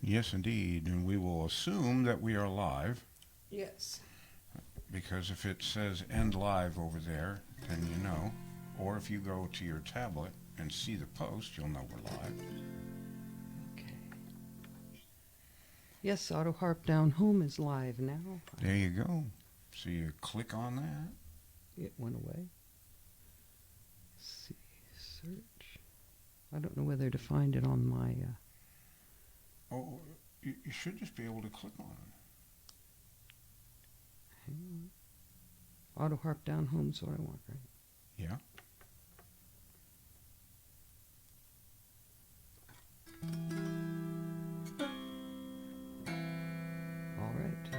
Yes, indeed. And we will assume that we are live, Yes. because if it says end live over there, then you know. Or if you go to your tablet and see the post, you'll know we're live. Okay. Yes, Autoharp Down Home is live now. There you go. So you click on that. It went away. Let's see. Search. I don't know whether to find it on my... Oh, you should just be able to click on it. Hang on. Autoharp Down Home is what I want, right? Yeah. All right.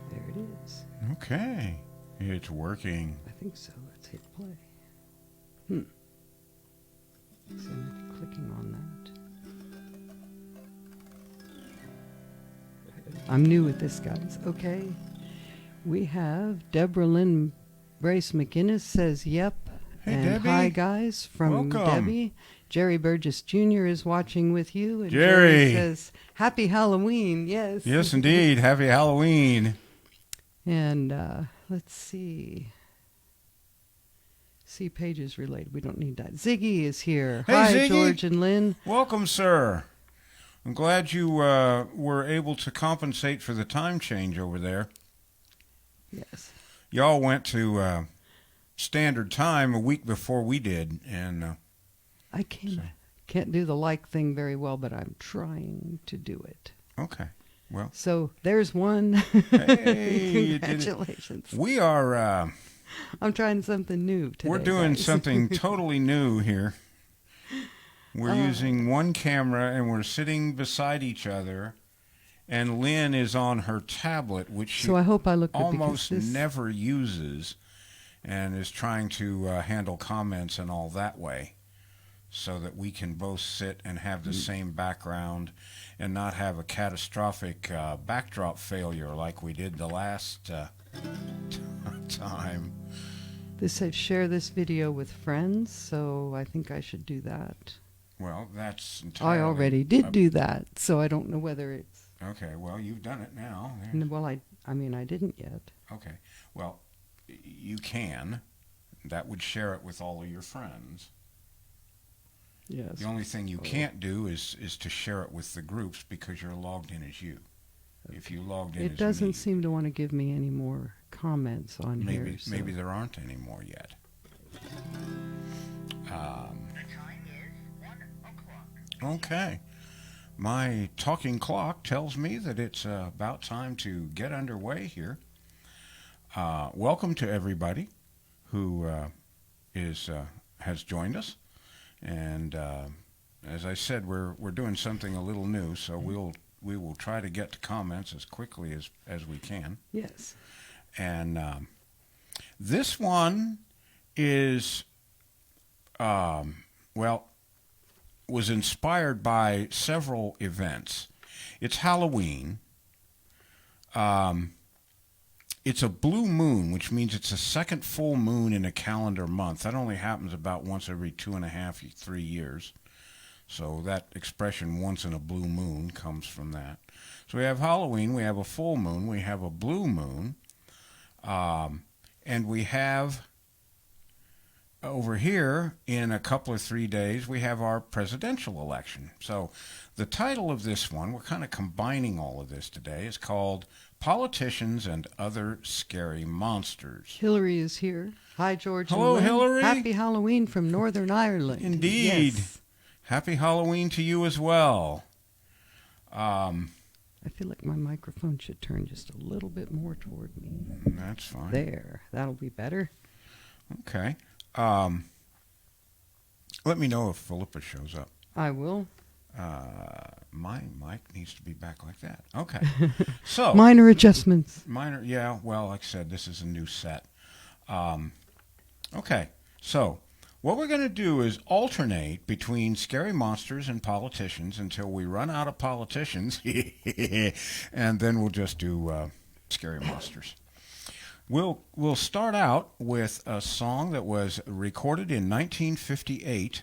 There it is. Okay. It's working. I think so. Let's hit play. So I'm clicking on that. I'm new at this, guys. Okay. We have Deborah Lynn Brace McInnes says yep. Hey, and Debbie. hi, guys, from Welcome. Debbie. Jerry Burgess Jr. is watching with you. And Jerry. says, Happy Halloween. Yes. Yes, indeed. Happy Halloween. And let's see. See pages related. We don't need that. Ziggy is here. Hey, Hi, Ziggy. George and Lynn. Welcome, sir. I'm glad you were able to compensate for the time change over there. Yes. Y'all went to standard time a week before we did, and I can't do the like thing very well, but I'm trying to do it. okay. Well, So there's one. hey, you did it. Congratulations. We are I'm trying something new today. we're doing guys. something totally new here. We're Oh. using one camera, and we're sitting beside each other, and Lynn is on her tablet, which she So I hope I look good almost because this, never uses, and is trying to handle comments and all that way, so that we can both sit and have the same background and not have a catastrophic backdrop failure like we did the last time. this says share this video with friends, so I think I should do that. Well, that's entirely... I already did do that, so I don't know whether it's... Okay, well, you've done it now. There. Well, I mean, I didn't yet. Okay, well, you can. That would share it with all of your friends. Yes. The only thing you can't do is to share it with the groups because you're logged in as you. If you logged in as It doesn't me, seem to want to give me any more comments on here. maybe So. maybe there aren't any more yet. Okay. My talking clock tells me that it's about time to get underway here. Welcome to everybody who has joined us, and as I said, we're doing something a little new, so we will try to get to comments as quickly as we can. Yes. And this one is was inspired by several events. It's Halloween. It's a blue moon, which means it's the second full moon in a calendar month. That only happens about once every 2.5, 3 years. So that expression, once in a blue moon, comes from that. So we have Halloween, we have a full moon, we have a blue moon, and we have... over here, in a couple of 3 days, we have our presidential election. So the title of this one, we're kind of combining all of this today, is called Politicians and Other Scary Monsters. Hillary is here. Hi, George. Hello, and Lynn. Hillary. Happy Halloween from Northern Ireland. Indeed. Yes. Happy Halloween to you as well. I feel like my microphone should turn just a little bit more toward me. That's fine. There. That'll be better. Okay. Let me know if Philippa shows up. I will. My mic needs to be back like that. Okay. So Minor adjustments. minor, yeah. Well, like I said, this is a new set. Okay. So what we're going to do is alternate between scary monsters and politicians until we run out of politicians, and then we'll just do scary monsters. We'll start out with a song that was recorded in 1958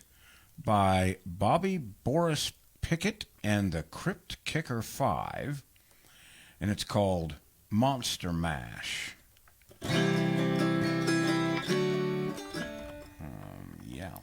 by Bobby Boris Pickett and the Crypt Kicker 5, and it's called Monster Mash. Yeah.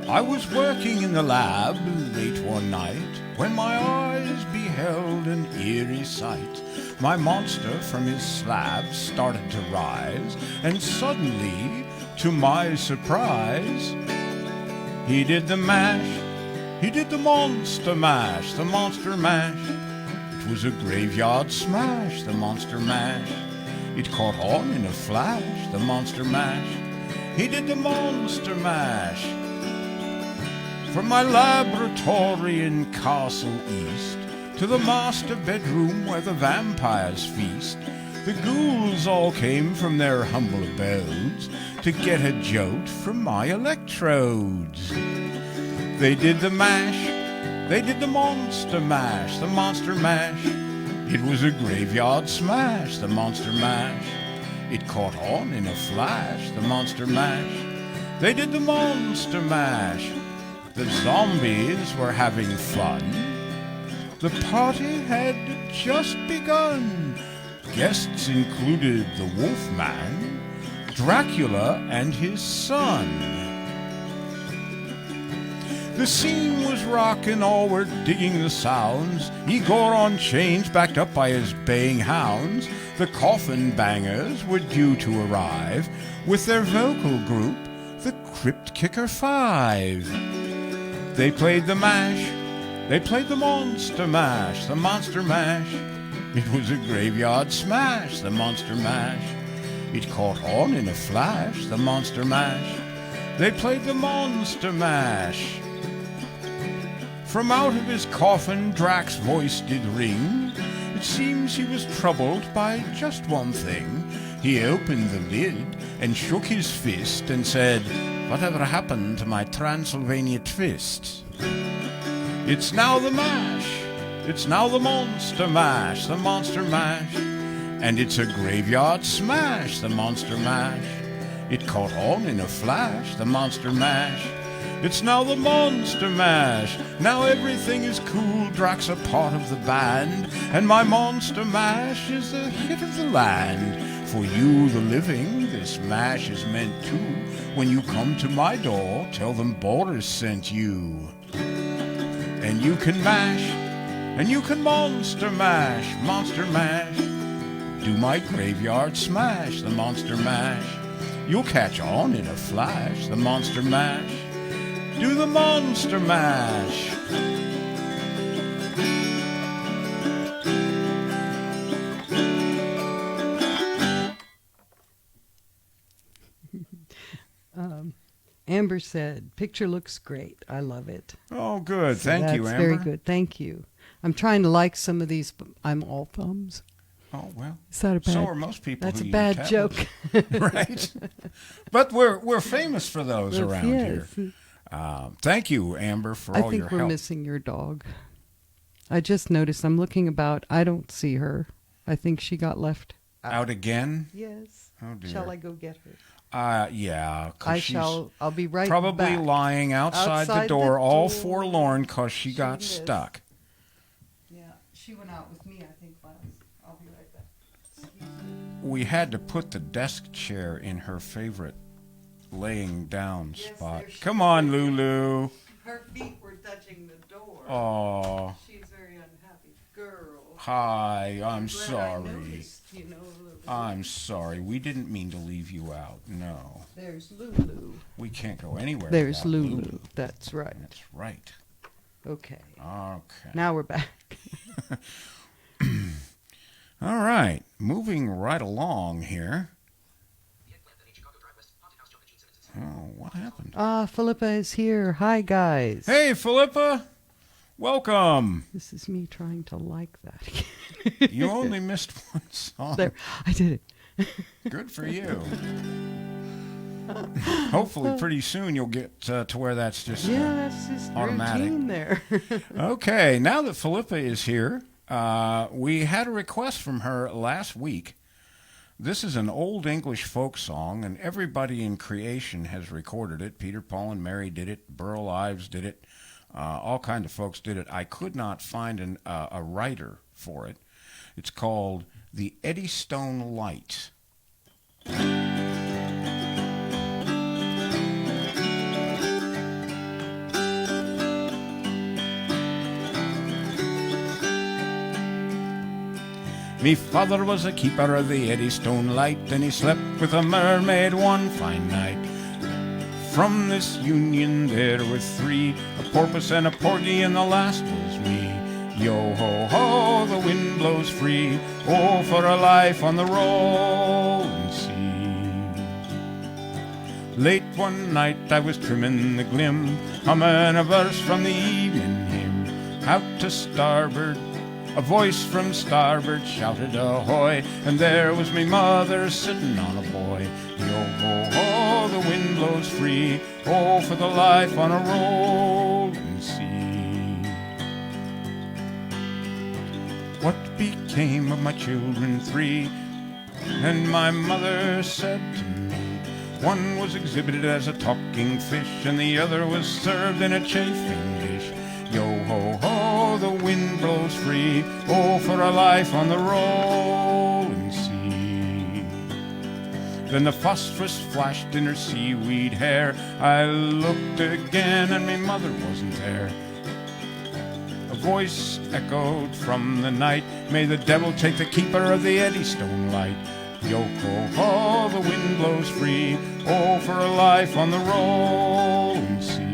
I was working in the lab late one night when my eyes beheld an eerie sight. My monster from his slab started to rise, and suddenly, to my surprise, he did the mash, he did the monster mash, the monster mash. It was a graveyard smash, the monster mash. It caught on in a flash, the monster mash. He did the monster mash. From my laboratory in Castle East to the master bedroom where the vampires feast, the ghouls all came from their humble abodes to get a jolt from my electrodes. They did the mash, they did the monster mash, the monster mash. It was a graveyard smash, the monster mash. It caught on in a flash, the monster mash. They did the monster mash. The zombies were having fun. The party had just begun. Guests included the Wolfman, Dracula, and his son. The scene was rockin', all were digging the sounds. Igor on chains, backed up by his baying hounds. The coffin bangers were due to arrive with their vocal group, the Crypt Kicker 5. They played the mash, they played the monster mash, the monster mash. It was a graveyard smash, the monster mash. It caught on in a flash, the monster mash. They played the monster mash. From out of his coffin Drac's voice did ring. It seems he was troubled by just one thing. He opened the lid and shook his fist and said, "Whatever happened to my Transylvania twist?" It's now the mash, it's now the monster mash, the monster mash. And it's a graveyard smash, the monster mash. It caught on in a flash, the monster mash. It's now the monster mash. Now everything is cool, Drac's a part of the band, and my monster mash is the hit of the land. For you, the living, this mash is meant to. When you come to my door, tell them Boris sent you. And you can mash, and you can monster mash, monster mash. Do my graveyard smash, the monster mash. You'll catch on in a flash, the monster mash. Do the monster mash. Amber said, "Picture looks great. I love it." Oh, good. So Thank you, that's Amber. very good. Thank you. I'm trying to like some of these, but I'm all thumbs. Oh, well. Is that a bad? So are most people. That's who a use bad tablets. joke. Right? But we're famous for those around Yes. here. Thank you, Amber, for I all your think we're help. missing your dog. I just noticed. I'm looking about. I don't see her. I think she got left Out again? Yes. Oh, dear. Shall I go get her? Yeah. 'Cause I she's shall. I'll be right probably back. lying outside the Outside door, the all door. forlorn because she got is. stuck. Yeah, she went out with me, I think, last. I'll be right back. Excuse me. We had to put the desk chair in her favorite laying down Yes, spot. there she Come on, Lulu. Her feet were touching the door. Oh, She's very unhappy girl. hi. I'm Glad I sorry. noticed, you know, Lulu. I'm sorry. We didn't mean to leave you out. No. There's Lulu. We can't go anywhere. There's without Lulu. That's right. That's right. Okay. Okay. Now we're back. All right. Moving right along here. Oh, what happened? Philippa is here. Hi, guys. Hey, Philippa. Welcome. This is me trying to like that. You only missed one song. There, I did it. Good for you. Hopefully, pretty soon you'll get to where that's just Yeah, that's just automatic. routine there. Okay, now that Philippa is here, we had a request from her last week. This is an old English folk song, and everybody in creation has recorded it. Peter, Paul, and Mary did it. Burl Ives did it. All kinds of folks did it. I could not find a writer for it. It's called The Eddystone Light. Me father was a keeper of the Eddystone Light, and he slept with a mermaid one fine night. From this union there were three, a porpoise and a porgy, and the last was me. Yo-ho-ho, the wind blows free, oh, for a life on the rolling sea. Late one night I was trimming the glim, humming a verse from the evening hymn. Out to starboard, a voice from starboard shouted ahoy, and there was me mother sitting on a buoy. Yo-ho-ho, the wind blows free, oh, for the life on a rolling sea. What became of my children three? And my mother said to me, one was exhibited as a talking fish, and the other was served in a chafing dish. Yo-ho-ho, the wind blows free, oh, for a life on the rolling sea. Then the phosphorus flashed in her seaweed hair. I looked again, and my mother wasn't there. A voice echoed from the night, may the devil take the keeper of the Eddystone Light. Yo-ho-ho, the wind blows free, oh, for a life on the rolling sea.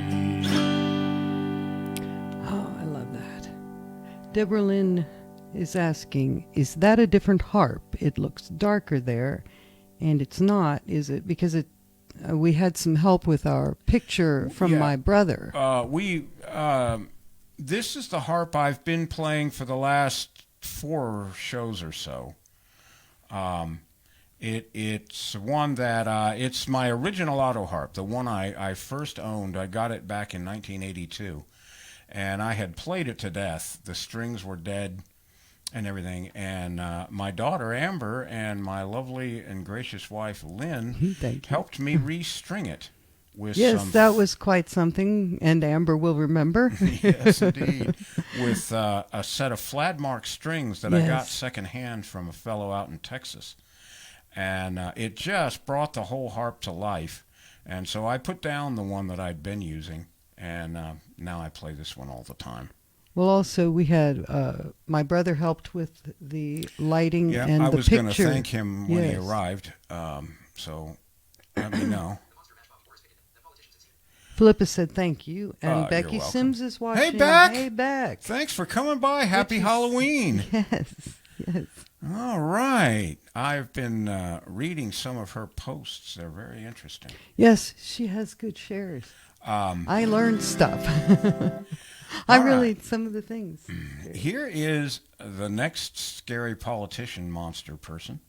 Deborah Lynn is asking, is that a different harp? It looks darker there, and it's not, is it? Because we had some help with our picture from my brother. This is the harp I've been playing for the last 4 shows or so. It's one that, it's my original Autoharp, the one I first owned. I got it back in 1982. And I had played it to death. The strings were dead and everything. And my daughter, Amber, and my lovely and gracious wife, Lynn, helped me restring it. Yes, that was quite something, and Amber will remember. Yes, indeed. With a set of Fladmark strings that I got secondhand from a fellow out in Texas. And it just brought the whole harp to life. And so I put down the one that I'd been using. And now I play this one all the time. Well, also we had my brother helped with the lighting and the picture. I was going to thank him when he arrived. So let me know. Philippa said thank you, and Becky Sims is watching. Hey, Beck! Hey, Beck! Thanks for coming by. Happy Halloween. Yes. All right. I've been reading some of her posts. They're very interesting. Yes, she has good shares. I learned stuff. Some of the things. Here is the next scary politician monster person.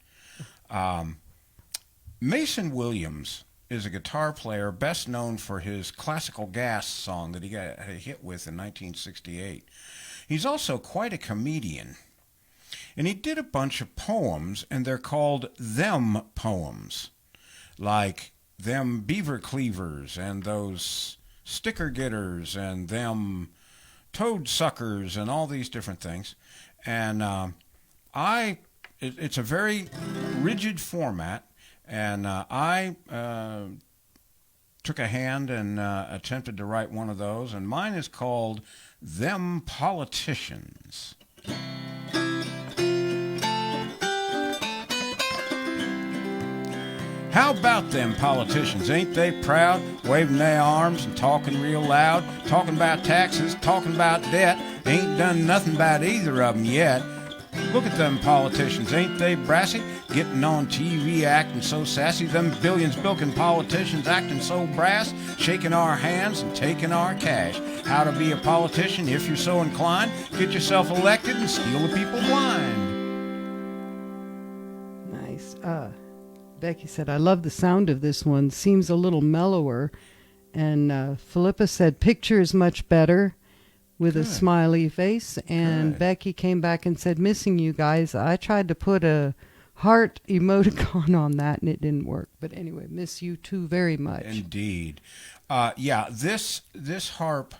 Mason Williams is a guitar player best known for his Classical Gas song that he got a hit with in 1968. He's also quite a comedian. And he did a bunch of poems, and they're called them poems. Like them beaver cleavers and those sticker getters and them toad suckers and all these different things. And it's a very rigid format, and I took a hand and attempted to write one of those, and mine is called Them Politicians. How about them politicians? Ain't they proud, waving their arms and talking real loud, talking about taxes, talking about debt, ain't done nothing about either of them yet. Look at them politicians, ain't they brassy, getting on TV acting so sassy, them billions bilking politicians acting so brass, shaking our hands and taking our cash. How to be a politician if you're so inclined, get yourself elected and steal the people blind. Nice. Becky said, I love the sound of this one. Seems a little mellower. And Philippa said, picture is much better. with a Good. smiley face. And Good. Becky came back and said, missing you guys. I tried to put a heart emoticon on that and it didn't work. But anyway, miss you too very much. Indeed. Yeah, this harp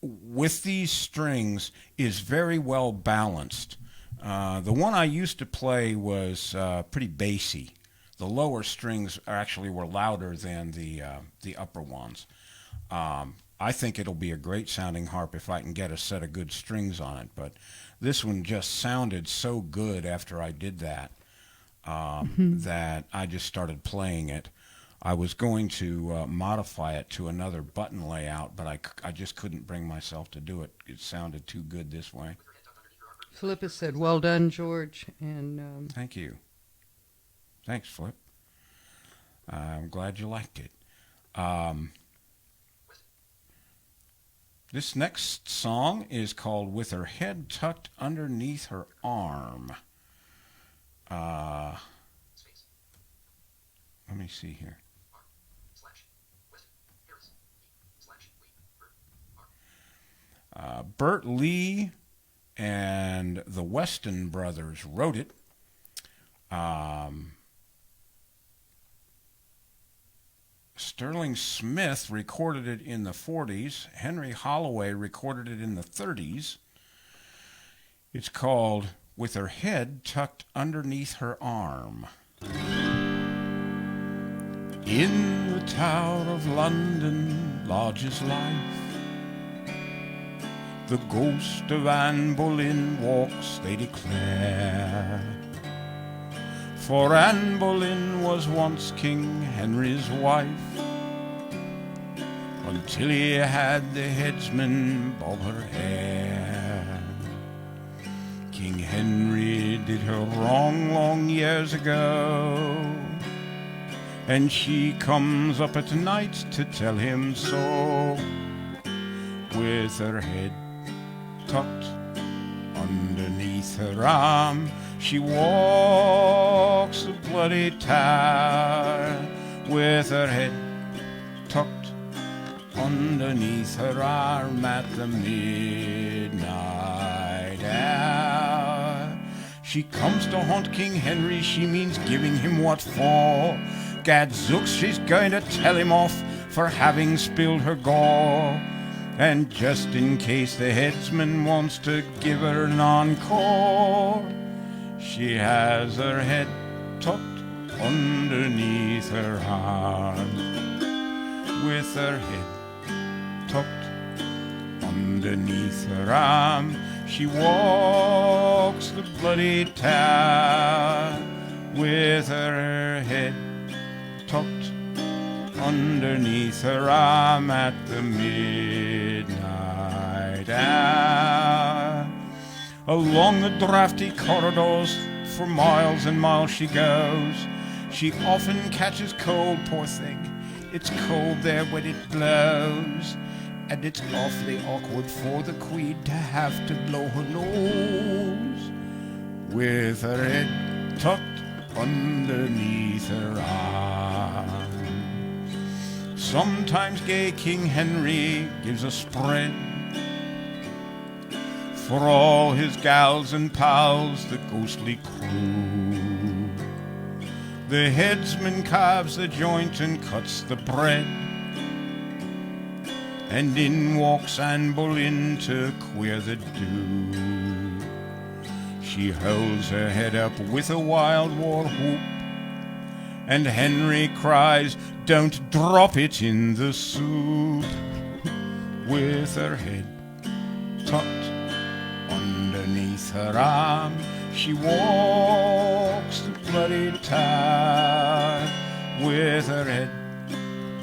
with these strings is very well balanced. The one I used to play was pretty bassy. The lower strings actually were louder than the upper ones. I think it'll be a great sounding harp if I can get a set of good strings on it. But this one just sounded so good after I did that that I just started playing it. I was going to modify it to another button layout, but I just couldn't bring myself to do it. It sounded too good this way. Philippa said, well done, George. And Thank you. Thanks, Flip. I'm glad you liked it. This next song is called With Her Head Tucked Underneath Her Arm. Let me see here. Bert Lee and the Weston brothers wrote it. Sterling Smith recorded it in the 40s. Henry Holloway recorded it in the 30s. It's called With Her Head Tucked Underneath Her Arm. In the Tower of London lodges life. The ghost of Anne Boleyn walks, they declare. For Anne Boleyn was once King Henry's wife, until he had the headsman bob her hair. King Henry did her wrong long years ago, and she comes up at night to tell him so. With her head tucked underneath her arm, she walks the bloody tower. With her head tucked underneath her arm at the midnight hour. She comes to haunt King Henry, she means giving him what for. Gadzooks, she's going to tell him off for having spilled her gore. And just in case the headsman wants to give her an encore, she has her head tucked underneath her arm. With her head tucked underneath her arm, she walks the bloody tower. With her head tucked underneath her arm at the midnight hour. Along the drafty corridors for miles and miles she goes. She often catches cold, poor thing. It's cold there when it blows, and it's awfully awkward for the queen to have to blow her nose. With her head tucked underneath her arm. Sometimes gay King Henry gives a spread for all his gals and pals, the ghostly crew. The headsman carves the joint and cuts the bread, and in walks Anne Boleyn to queer the do. She holds her head up with a wild war whoop, and Henry cries, "Don't drop it in the soup." With her head tucked underneath her arm, she walks the bloody tower. With her head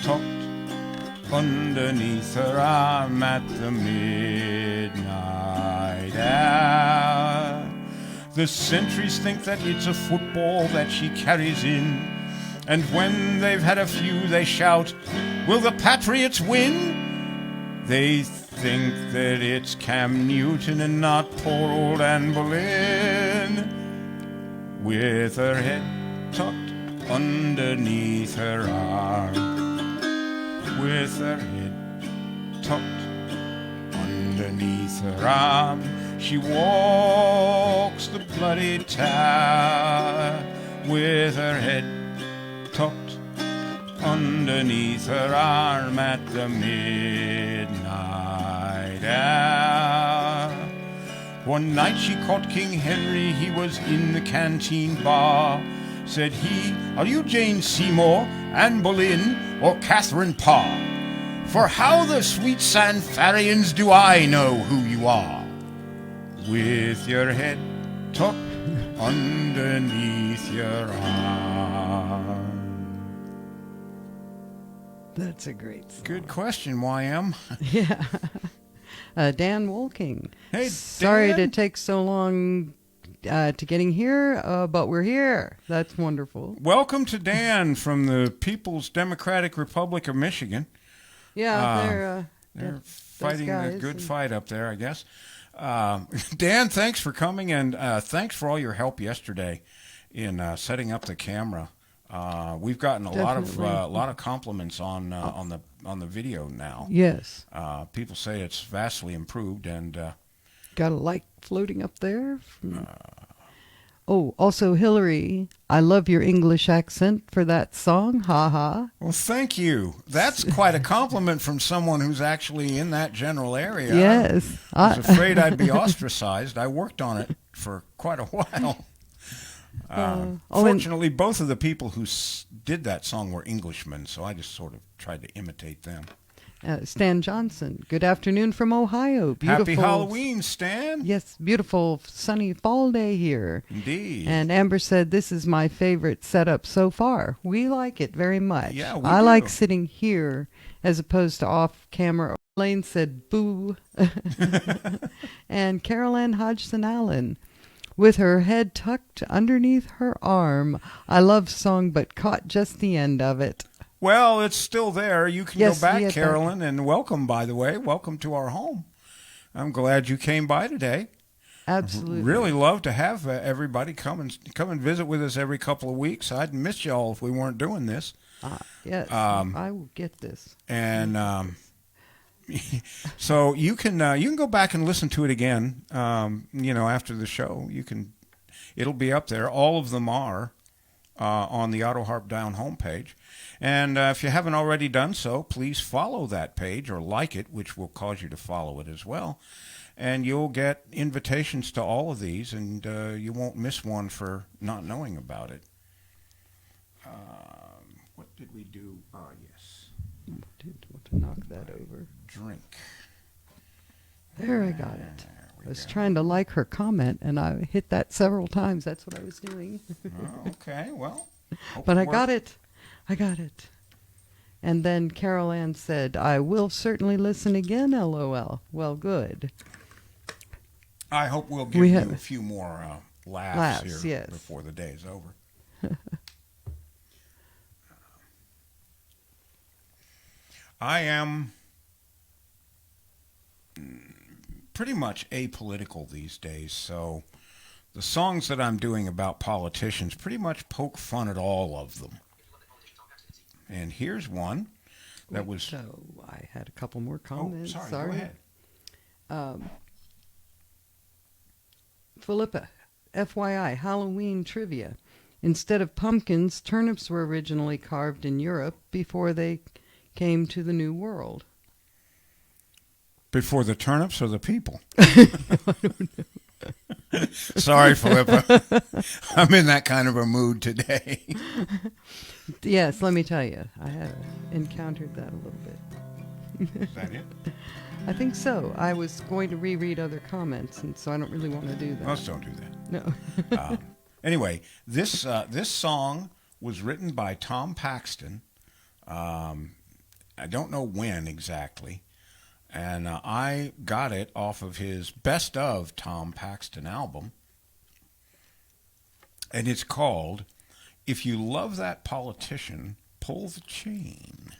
tucked underneath her arm at the midnight hour. The sentries think that it's a football that she carries in, and when they've had a few they shout, "Will the Patriots win?" They think that it's Cam Newton and not poor old Anne Boleyn. With her head tucked underneath her arm. With her head tucked underneath her arm. She walks the bloody tower with her head tucked underneath her arm at the midnight hour. One night she caught King Henry, he was in the canteen bar. Said he, "Are you Jane Seymour, Anne Boleyn, or Catherine Parr? For how the sweet Sanfarians do I know who you are? With your head tucked underneath your arm." That's a great song. Good question, YM. Yeah. Dan Wolking. Hey, Sorry Dan. to take so long to getting here, but we're here. That's wonderful. Welcome to Dan from the People's Democratic Republic of Michigan. Yeah, They're fighting a guys good and- fight up there, I guess. Dan, thanks for coming, and thanks for all your help yesterday in setting up the camera. We've gotten a lot of compliments on the video now. Yes. People say it's vastly improved, and Got a light floating up there. Also, Hillary, I love your English accent for that song. Ha ha. well, thank you. That's quite a compliment from someone who's actually in that general area. Yes. I was afraid I'd be ostracized. I worked on it for quite a while. Fortunately, both of the people who did that song were Englishmen, so I just sort of tried to imitate them. Stan Johnson, good afternoon from Ohio. Beautiful. Happy Halloween, Stan. Yes, beautiful sunny fall day here. Indeed. And Amber said, this is my favorite setup so far. We like it very much. Yeah, we I do. like sitting here as opposed to off camera. Lane said, boo. And Carol Ann Hodgson Allen, with her head tucked underneath her arm. I love song, but caught just the end of it. Well, it's still there. You can Yes, go back, yes, Carolyn, and welcome, by the way. Welcome to our home. I'm glad you came by today. Absolutely. Really love to have everybody come and visit with us every couple of weeks. I'd miss y'all if we weren't doing this. Yes, I will get this. And so you can go back and listen to it again. After the show, it'll be up there. All of them are on the Autoharp Down Home page. And if you haven't already done so, please follow that page or like it, which will cause you to follow it as well. And you'll get invitations to all of these, and you won't miss one for not knowing about it. What did we do? Yes. Did want to knock that over. Drink. There, I got it. I was trying to like her comment, and I hit that several times. That's what I was doing. Oh, okay, well. But I got it. I got it. And then Carol Ann said, I will certainly listen again, LOL. Well, good. I hope we'll give you a few more laughs here yes. before the day is over. I am pretty much apolitical these days, so the songs that I'm doing about politicians pretty much poke fun at all of them. And here's one that was... So I had a couple more comments. Oh, sorry. Go ahead. Philippa, FYI, Halloween trivia. Instead of pumpkins, turnips were originally carved in Europe before they came to the New World. Before the turnips or the people? Sorry, Philippa. I'm in that kind of a mood today. Yes, let me tell you, I have encountered that a little bit. Is that it? I think so. I was going to reread other comments, and so I don't really want to do that. Let's don't do that. No. Anyway, this song was written by Tom Paxton. I don't know when exactly. And I got it off of his Best of Tom Paxton album. And it's called, If You Love That Politician, Pull the Chain.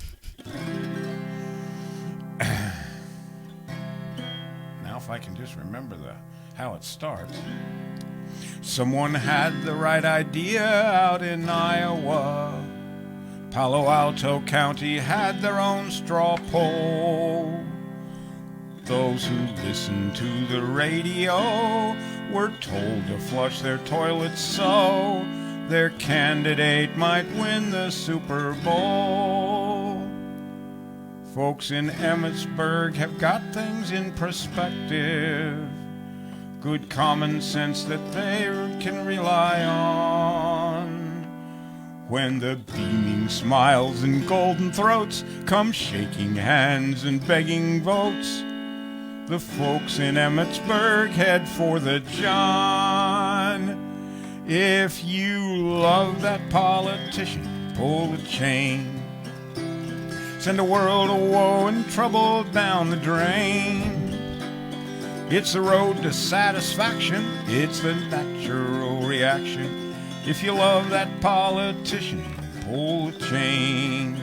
Now if I can just remember how it starts. Someone had the right idea out in Iowa. Palo Alto County had their own straw poll. those who listen to the radio were told to flush their toilets so their candidate might win the Super Bowl. Folks in Emmitsburg have got things in perspective, good common sense that they can rely on. When the beaming smiles and golden throats come shaking hands and begging votes, the folks in Emmitsburg head for the John. If you love that politician, pull the chain. Send a world of woe and trouble down the drain. It's the road to satisfaction, it's the natural reaction. If you love that politician, pull the chain.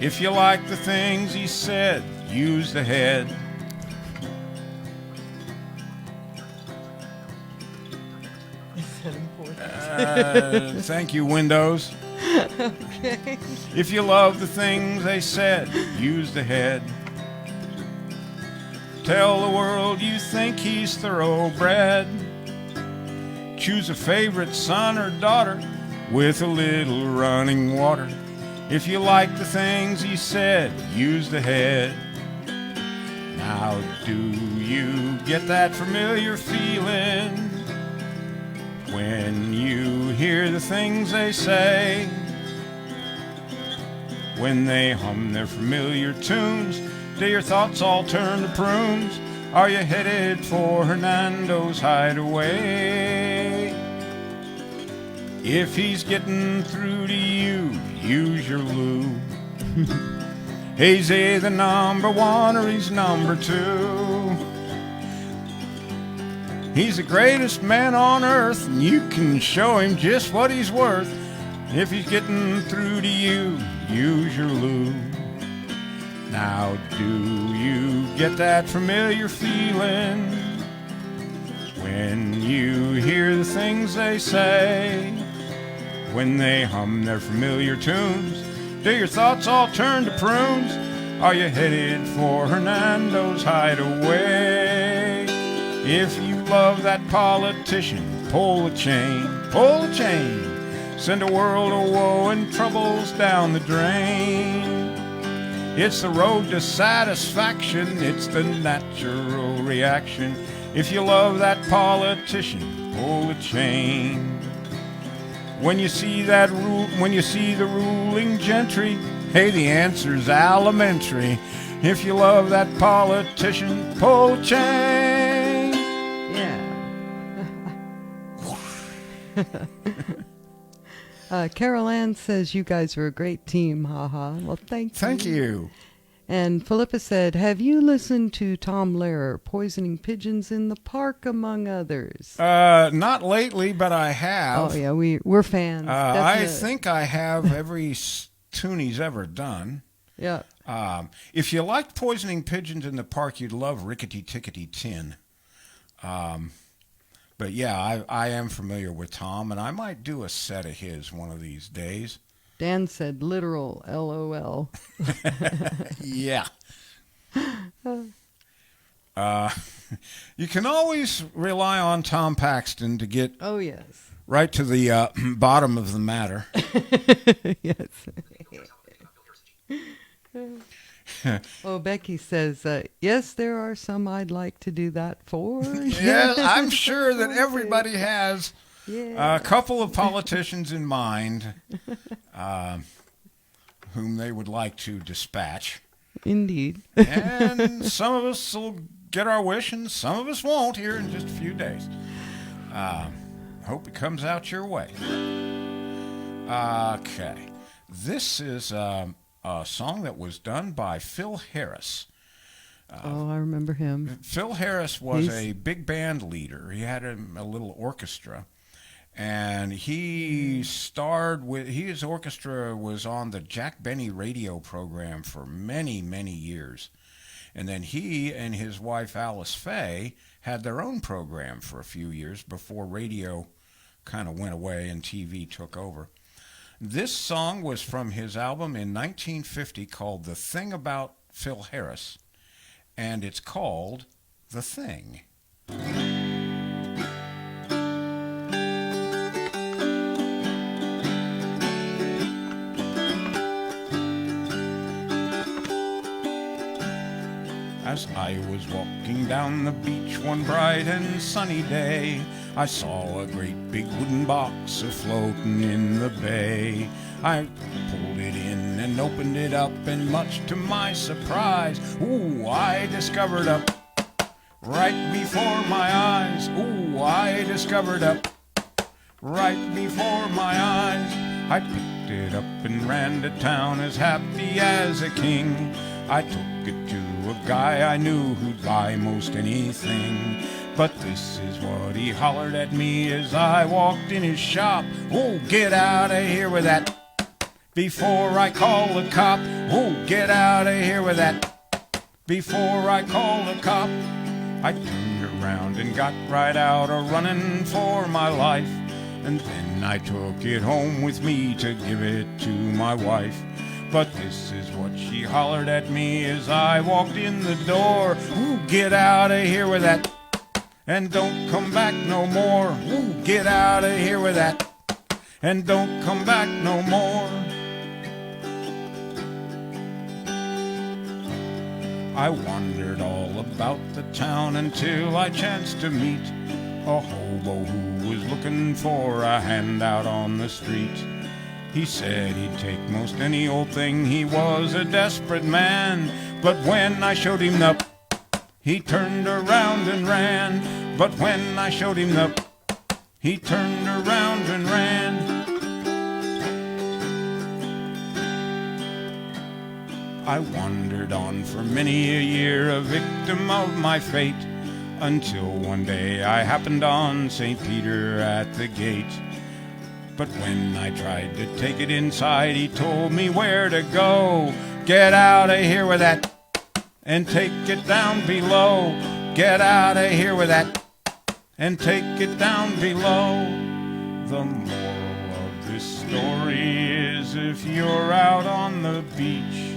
If you like the things he said, use the head. Is that important? Thank you, Windows. Okay. If you love the things they said, use the head. Tell the world you think he's thoroughbred. Choose a favorite son or daughter with a little running water. If you like the things he said, use the head. Now do you get that familiar feeling when you hear the things they say? When they hum their familiar tunes, do your thoughts all turn to prunes? Are you headed for Hernando's hideaway? If he's getting through to you, use your loo. He's either number one or he's number two. He's the greatest man on earth, and you can show him just what he's worth. If he's getting through to you, use your loo. Now do you get that familiar feeling when you hear the things they say? When they hum their familiar tunes, do your thoughts all turn to prunes? Are you headed for Hernando's hideaway? If you love that politician, pull the chain, pull the chain. Send a world of woe and troubles down the drain. It's the road to satisfaction, it's the natural reaction. If you love that politician, pull the chain. When you see the ruling gentry, hey, the answer's elementary. If you love that politician, pull the chain. Yeah. Carol Ann says you guys are a great team. Haha. Well, thank you. Thank you. And Philippa said, have you listened to Tom Lehrer, Poisoning Pigeons in the Park, among others? Not lately, but I have. Oh, yeah, we're fans. I think I have every tune he's ever done. Yeah. If you liked Poisoning Pigeons in the Park, you'd love Rickety Tickety Tin. But yeah, I am familiar with Tom, and I might do a set of his one of these days. Dan said literal LOL. Yeah. You can always rely on Tom Paxton to get yes. right to the bottom of the matter. Yes. Oh, Becky says, yes, there are some I'd like to do that for. Yes, I'm sure that everybody has Yeah. a couple of politicians in mind whom they would like to dispatch. Indeed. And some of us will get our wish, and some of us won't here in just a few days. Hope it comes out your way. Okay. This is a song that was done by Phil Harris. I remember him. Phil Harris was a big band leader. He had a little orchestra. And he starred with, his orchestra was on the Jack Benny radio program for many, many years. And then he and his wife Alice Faye had their own program for a few years before radio kind of went away and TV took over. This song was from his album in 1950 called The Thing About Phil Harris. and it's called The Thing. As I was walking down the beach one bright and sunny day, I saw a great big wooden box a-floating in the bay. I pulled it in and opened it up, and much to my surprise, ooh, I discovered up right before my eyes. Ooh, I discovered up right before my eyes. I picked it up and ran to town as happy as a king. I took it to a guy I knew who'd buy most anything. But this is what he hollered at me as I walked in his shop. Oh, get out of here with that before I call the cop. Oh, get out of here with that before I call the cop. I turned around and got right out a-running for my life. And then I took it home with me to give it to my wife. But this is what she hollered at me as I walked in the door. Ooh, get out of here with that, and don't come back no more. Ooh, get out of here with that, and don't come back no more. I wandered all about the town until I chanced to meet a hobo who was looking for a handout on the street. He said he'd take most any old thing, he was a desperate man. But when I showed him the, he turned around and ran. But when I showed him the, he turned around and ran. I wandered on for many a year, a victim of my fate, until one day I happened on St. Peter at the gate. But when I tried to take it inside, he told me where to go. Get out of here with that, and take it down below. Get out of here with that, and take it down below. The moral of this story is, if you're out on the beach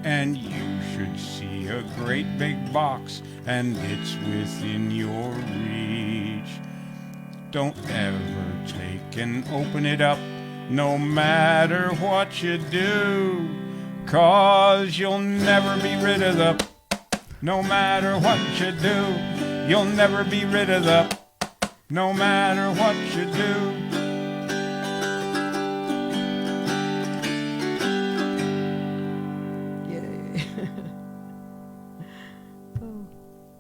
and you should see a great big box and it's within your reach, don't ever take and open it up, no matter what you do, 'cause you'll never be rid of the, no matter what you do, you'll never be rid of the, no matter what you do. Yay.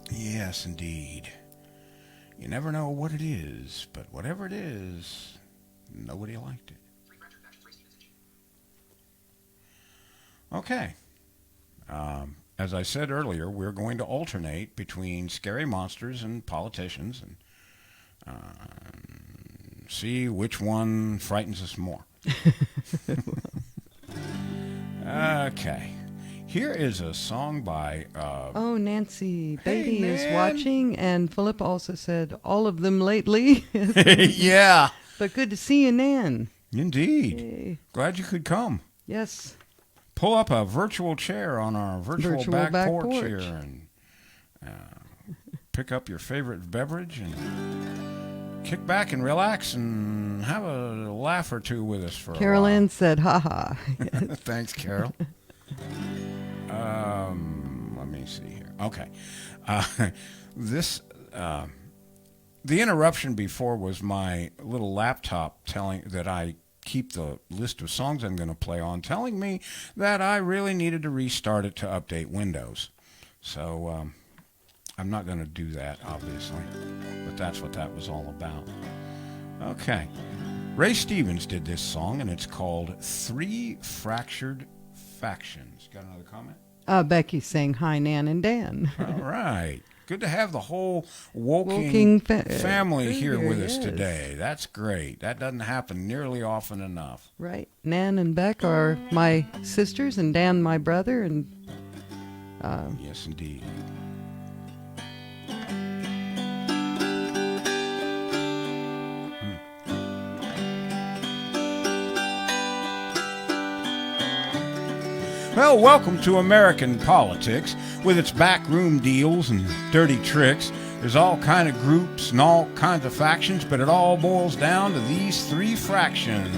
Yes, indeed. You never know what it is, but whatever it is, nobody liked it. Okay. As I said earlier, we're going to alternate between scary monsters and politicians and see which one frightens us more. Okay. Here is a song by... Oh, Nancy Hey, Beatty is man. watching, and Philip also said all of them lately. Yeah. But good to see you, Nan. Indeed. Yay. Glad you could come. Yes. Pull up a virtual chair on our virtual back porch porch. here and pick up your favorite beverage and kick back and relax and have a laugh or two with us for Carol a while. Ann said, haha. Thanks, Carol. Let me see here. Okay. The interruption before was my little laptop telling that I keep the list of songs I'm going to play on, telling me that I really needed to restart it to update Windows. So I'm not going to do that, obviously, but that's what that was all about. Okay. Ray Stevens did this song, and it's called Three Fractured Factions. Got another comment? Becky's saying hi, Nan and Dan. All right. Good to have the whole Woking family here with us yes. today. That's great. That doesn't happen nearly often enough. Right. Nan and Beck are my sisters, and Dan my brother, and Yes, indeed. Well, welcome to American politics, with its backroom deals and dirty tricks. There's all kind of groups and all kinds of factions, but it all boils down to these three fractions.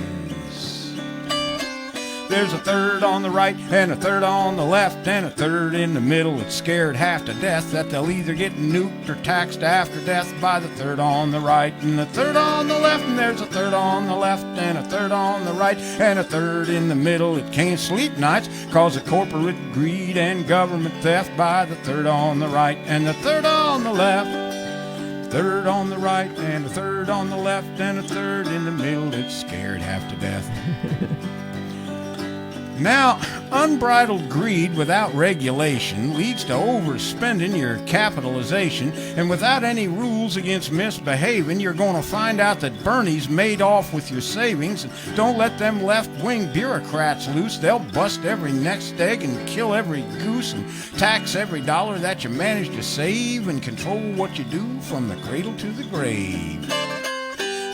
There's a third on the right, and a third on the left, and a third in the middle that's scared half to death that they'll either get nuked or taxed after death by the third on the right, and the third on the left, and there's a third on the left, and a third on the right, and a third in the middle that can't sleep nights cause of corporate greed and government theft by the third on the right, and the third on the left. Third on the right, and a third on the left, and a third in the middle that's scared half to death. Now, unbridled greed without regulation leads to overspending your capitalization, and without any rules against misbehaving, you're going to find out that Bernie's made off with your savings. And don't let them left-wing bureaucrats loose. They'll bust every nest egg and kill every goose and tax every dollar that you manage to save and control what you do from the cradle to the grave.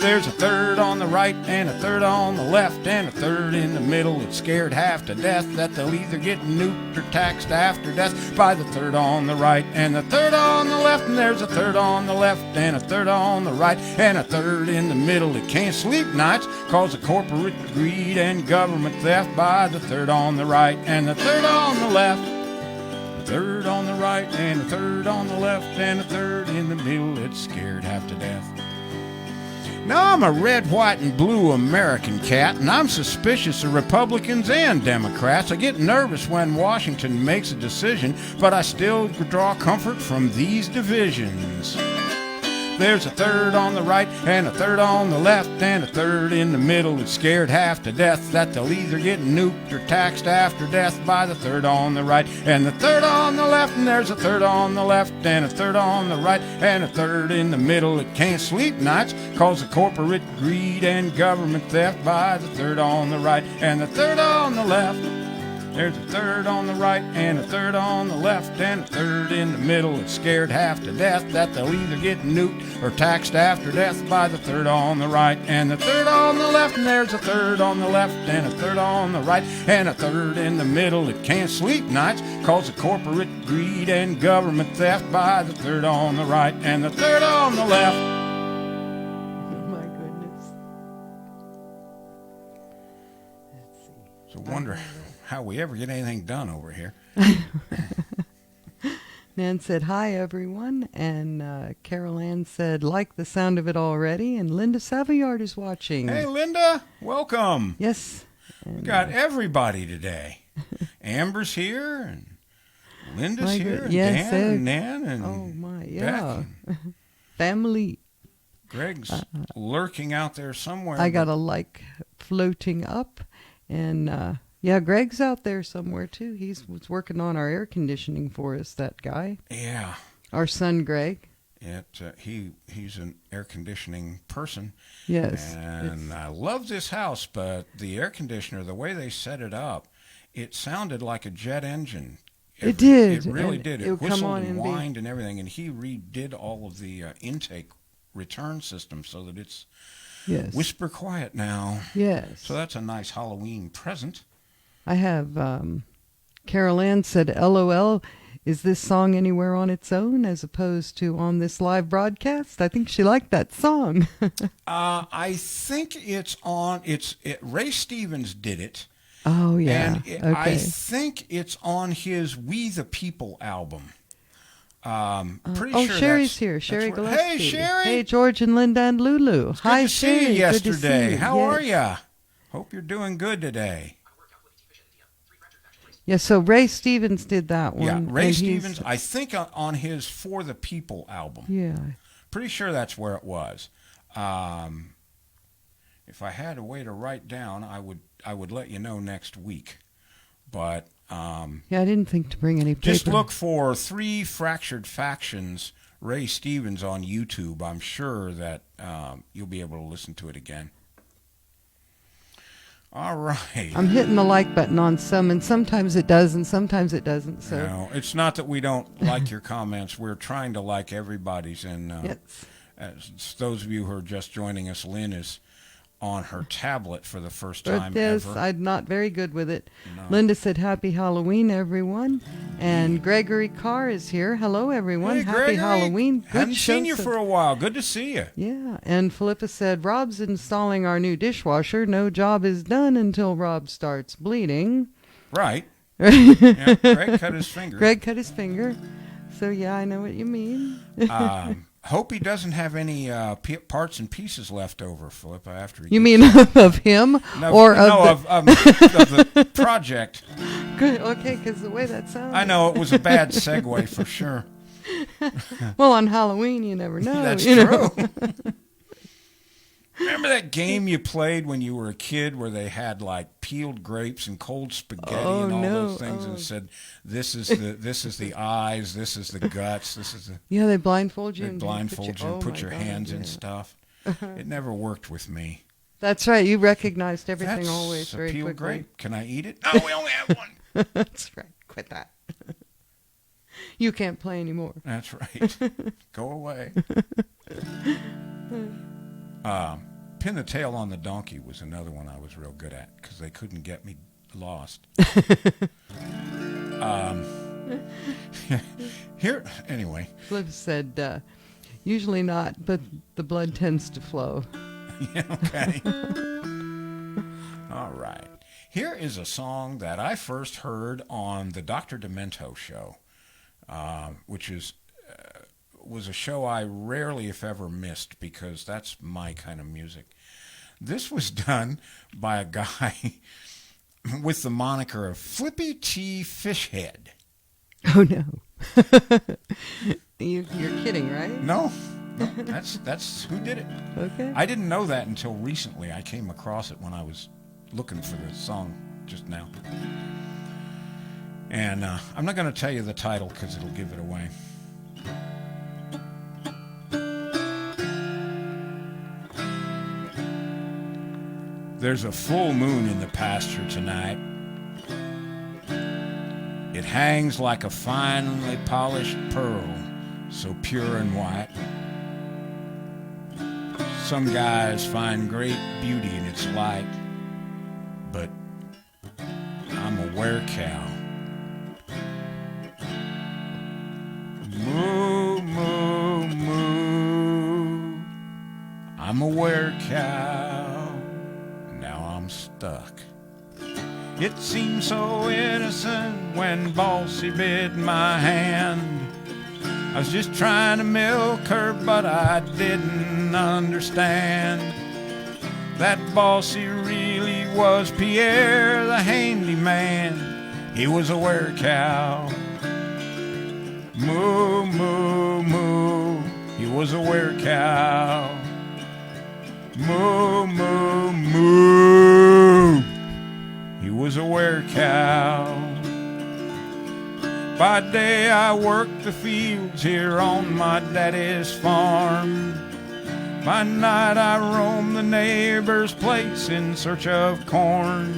There's a third on the right, and a third on the left, and a third in the middle that's scared half to death that they'll either get nuked or taxed after death by the third on the right, and the third on the left, and there's a third on the left, and a third on the right, and a third in the middle that can't sleep nights cause of corporate greed and government theft by the third on the right, and the third on the left. Third on the right, and a third on the left, and a third in the middle that's scared half to death. Now, I'm a red, white, and blue American cat, and I'm suspicious of Republicans and Democrats. I get nervous when Washington makes a decision, but I still draw comfort from these divisions. There's a third on the right, and a third on the left, and a third in the middle that's scared half to death that they'll either get nuked or taxed after death by the third on the right, and the third on the left, and there's a third on the left, and a third on the right, and a third in the middle that can't sleep nights cause of corporate greed and government theft by the third on the right, and the third on the left. There's a third on the right, and a third on the left, and a third in the middle that's scared half to death that they'll either get nuked or taxed after death by the third on the right, and the third on the left, and there's a third on the left, and a third on the right, and a third in the middle that can't sleep nights cause of corporate greed and government theft by the third on the right, and the third on the left. Oh my goodness. Let's see. So wonder how we ever get anything done over here. Nan said, hi, everyone. And Carol Ann said, like the sound of it already. And Linda Savoyard is watching. Hey, Linda, welcome. Yes. We And, got everybody today. Amber's here, and Linda's here, and yes, Dan, and Nan, and oh, my, yeah. Beck. Family. Greg's lurking out there somewhere. I got a like floating up. And, yeah, Greg's out there somewhere, too. He was working on our air conditioning for us, that guy. Yeah. Our son, Greg. He's an air conditioning person. Yes. And I love this house, but the air conditioner, the way they set it up, it sounded like a jet engine. It did. It really And did. it It would come whistled on and and be- whined and everything, and he redid all of the intake return system so that it's Yes. whisper quiet now. Yes. So that's a nice Halloween present. I have, Carol Ann said, LOL, is this song anywhere on its own as opposed to on this live broadcast? I think she liked that song. I think it's on, Ray Stevens did it. Oh, yeah. And okay. I think it's on his We the People album. Pretty sure Sherry's that's, here. that's Sherry where- Gillespie. Hey, Sherry. Hey, George and Linda and Lulu. It's Hi, good to see Sherry. you Good to yesterday. see you. How are Yes. you? Hope you're doing good today. Yeah, so Ray Stevens did that one. Yeah, Ray and Stevens, I think on his For the People album. Yeah. Pretty sure that's where it was. If I had a way to write down, I would let you know next week. But Yeah, I didn't think to bring any paper. just look for Three Fractured Factions, Ray Stevens on YouTube. I'm sure that you'll be able to listen to it again. All right. I'm hitting the like button on some, and sometimes it does, and sometimes it doesn't. So No, it's not that we don't like your comments. We're trying to like everybody's. And yes. as those of you who are just joining us, Lynn is on her tablet for the first But time this, ever. I'm not very good with it. No. Linda said, Happy Halloween, everyone. And Gregory Carr is here. Hello, everyone. Hey, Happy Gregory. Halloween. Good Hadn't show seen you for a while. Good to see you. Yeah. And Philippa said, Rob's installing our new dishwasher. No job is done until Rob starts bleeding. Right. Yeah, Greg cut his finger. Greg cut his finger. So, yeah, I know what you mean. Hope he doesn't have any parts and pieces left over, Philippa, after he You gets mean of him? No, or no, of the... of the project. Good. Okay, because the way that sounds. I know, it was a bad segue for sure. Well, on Halloween, you never know. That's you true. know? Remember that game you played when you were a kid where they had like peeled grapes and cold spaghetti and all those things and said, this is the eyes, this is the guts, this is the... Yeah, they blindfold you. They blindfold you and put your God, hands in stuff. It never worked with me. That's right. You recognized everything That's always a very peeled quickly. grape. Can I eat it? No, we only have one. That's right. Quit that. You can't play anymore. That's right. Go away. Pin the tail on the donkey was another one I was real good at because they couldn't get me lost. Here, anyway. Flip said, usually not, but the blood tends to flow. Yeah, okay. All right. Here is a song that I first heard on the Dr. Demento show, which was a show I rarely, if ever, missed because that's my kind of music. This was done by a guy with the moniker of Flippy T. Fishhead. Oh, no. You're kidding, right? No, that's who did it. Okay. I didn't know that until recently. I came across it when I was looking for the song just now. And I'm not going to tell you the title because it'll give it away. There's a full moon in the pasture tonight. It hangs like a finely polished pearl, so pure and white. Some guys find great beauty in its light, but I'm a werecow. Moo, moo, moo. I'm a werecow. Now I'm stuck. It seemed so innocent when Bossy bit my hand. I was just trying to milk her, but I didn't understand that Bossy really was Pierre the handyman. He was a werecow. Moo, moo, moo. He was a werecow. Moo, moo, moo. He was a werecow. By day I worked the fields here on my daddy's farm. By night I roamed the neighbor's place in search of corn,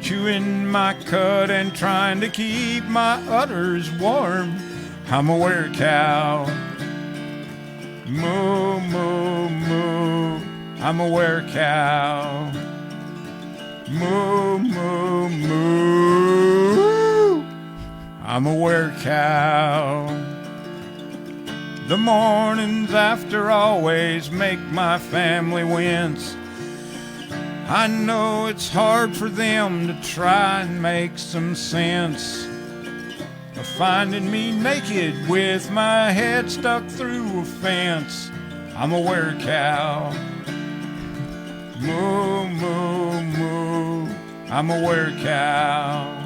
chewing my cud and trying to keep my udders warm. I'm a werecow. Moo, moo, moo. I'm a werecow. Moo, moo, moo. I'm a werecow. The mornings after always make my family wince. I know it's hard for them to try and make some sense of finding me naked with my head stuck through a fence. I'm a werecow. Moo, moo, moo. I'm a werecow.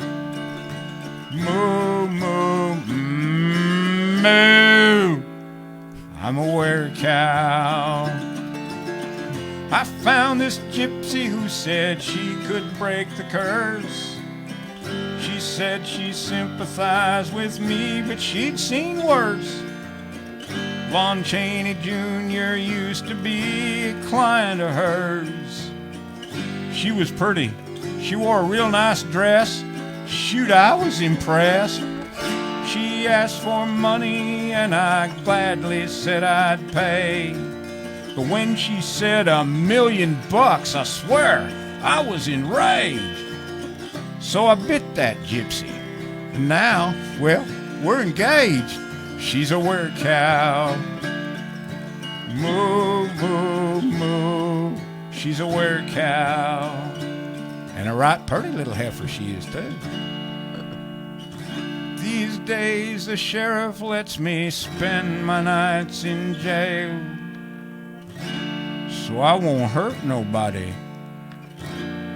Moo, moo, moo. I'm a werecow. I found this gypsy who said she could break the curse. She said she sympathized with me, but she'd seen worse. Lon Chaney Jr. used to be a client of hers. She was pretty. She wore a real nice dress. Shoot, I was impressed. She asked for money and I gladly said I'd pay. But when she said $1,000,000, I swear I was enraged. So I bit that gypsy. And now, well, we're engaged. She's a werecow. Moo, moo, moo. She's a werecow. And a right purty little heifer she is, too. These days the sheriff lets me spend my nights in jail. So I won't hurt nobody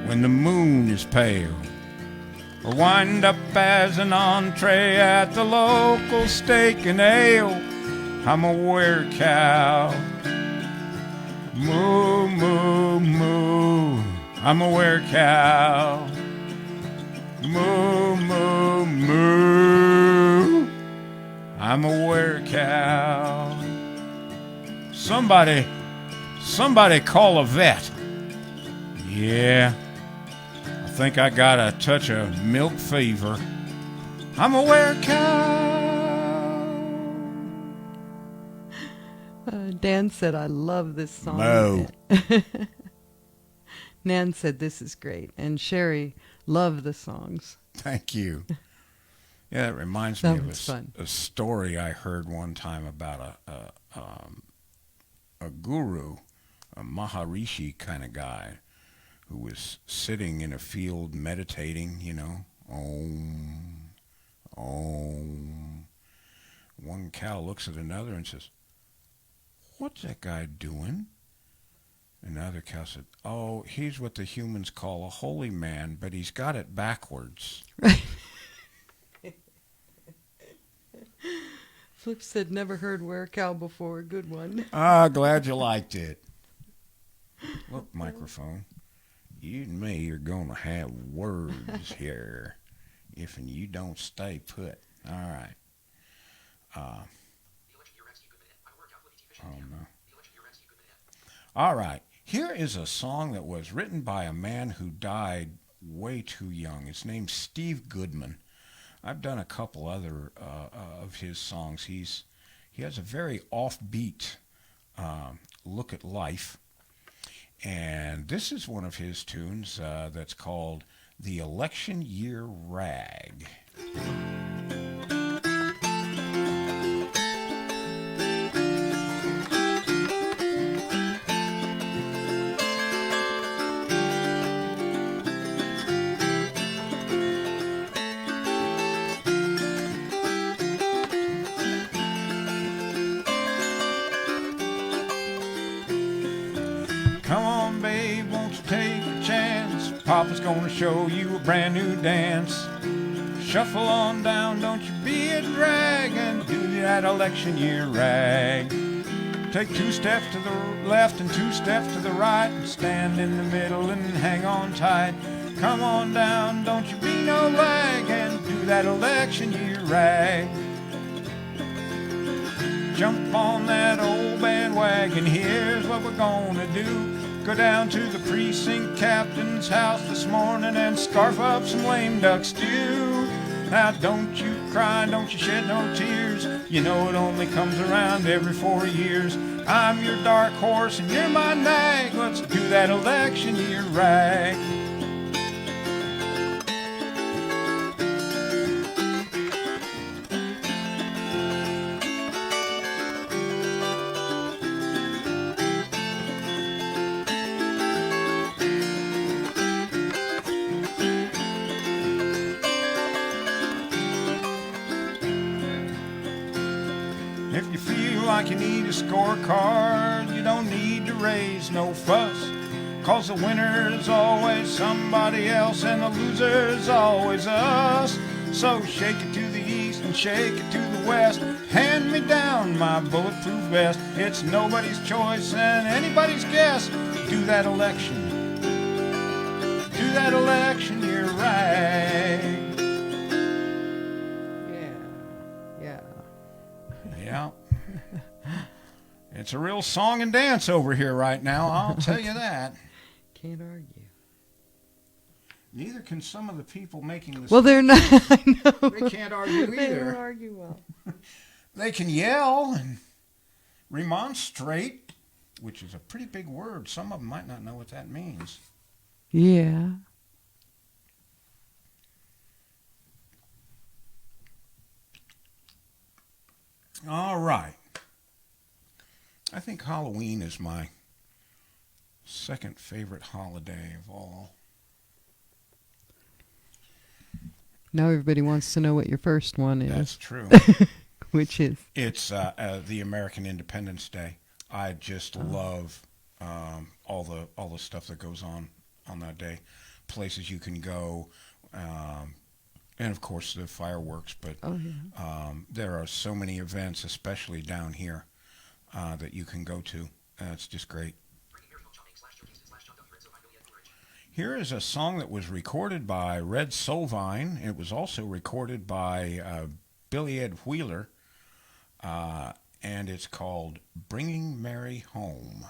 when the moon is pale. Or wind up as an entree at the local steak and ale. I'm a werecow. Moo, moo, moo. I'm a werecow. Moo, moo, moo. I'm a werecow. Somebody call a vet. Yeah, I think I got a touch of milk fever. I'm a werecow. Dan said, I love this song. No. Nan said, this is great. And Sherry loved the songs. Thank you. Yeah, it reminds me of a story I heard one time about a guru, a Maharishi kind of guy, who was sitting in a field meditating, you know, Om, Om. One cow looks at another and says, "What's that guy doing?" And the other cow said, "Oh, he's what the humans call a holy man, but he's got it backwards." Right. Flip said, never heard werecow before. Good one. Ah, glad you liked it. Look, microphone, you and me are going to have words here if and you don't stay put. All right. Oh, no. All right. Here is a song that was written by a man who died way too young. His name's Steve Goodman. I've done a couple other of his songs. He has a very offbeat look at life. And this is one of his tunes that's called The Election Year Rag. Come on, babe, won't you take a chance? Papa's gonna show you a brand new dance. Shuffle on down, don't you be a drag, and do that election year rag. Take 2 steps to the left and 2 steps to the right, and stand in the middle and hang on tight. Come on down, don't you be no lag, and do that election year rag. Jump on that old bandwagon, here's what we're gonna do. Go down to the precinct captain's house this morning and scarf up some lame duck stew. Now don't you cry, don't you shed no tears. You know it only comes around every 4 years. I'm your dark horse and you're my nag. Let's do that election year rag. If you feel like you need a scorecard, you don't need to raise no fuss. 'Cause the winner's always somebody else and the loser's always us. So shake it to the east and shake it to the west. Hand me down my bulletproof vest. It's nobody's choice and anybody's guess. Do that election. Do that election year right. Yeah. It's a real song and dance over here right now, I'll tell you that. Can't argue. Neither can some of the people making this. Well, they're not. I know. They can't argue They either. don't argue well. They can yell and remonstrate. which is a pretty big word. Some of them might not know what that means. Yeah. All right. I think Halloween is my second favorite holiday of all. Now everybody wants to know what your first one is. That's true. Which is? It's the American Independence Day. I just love all the stuff that goes on that day. Places you can go, and of course the fireworks. But there are so many events, especially down here, that you can go to. It's just great. Here is a song that was recorded by Red Solvine. It was also recorded by Billy Ed Wheeler, and it's called Bringing Mary Home.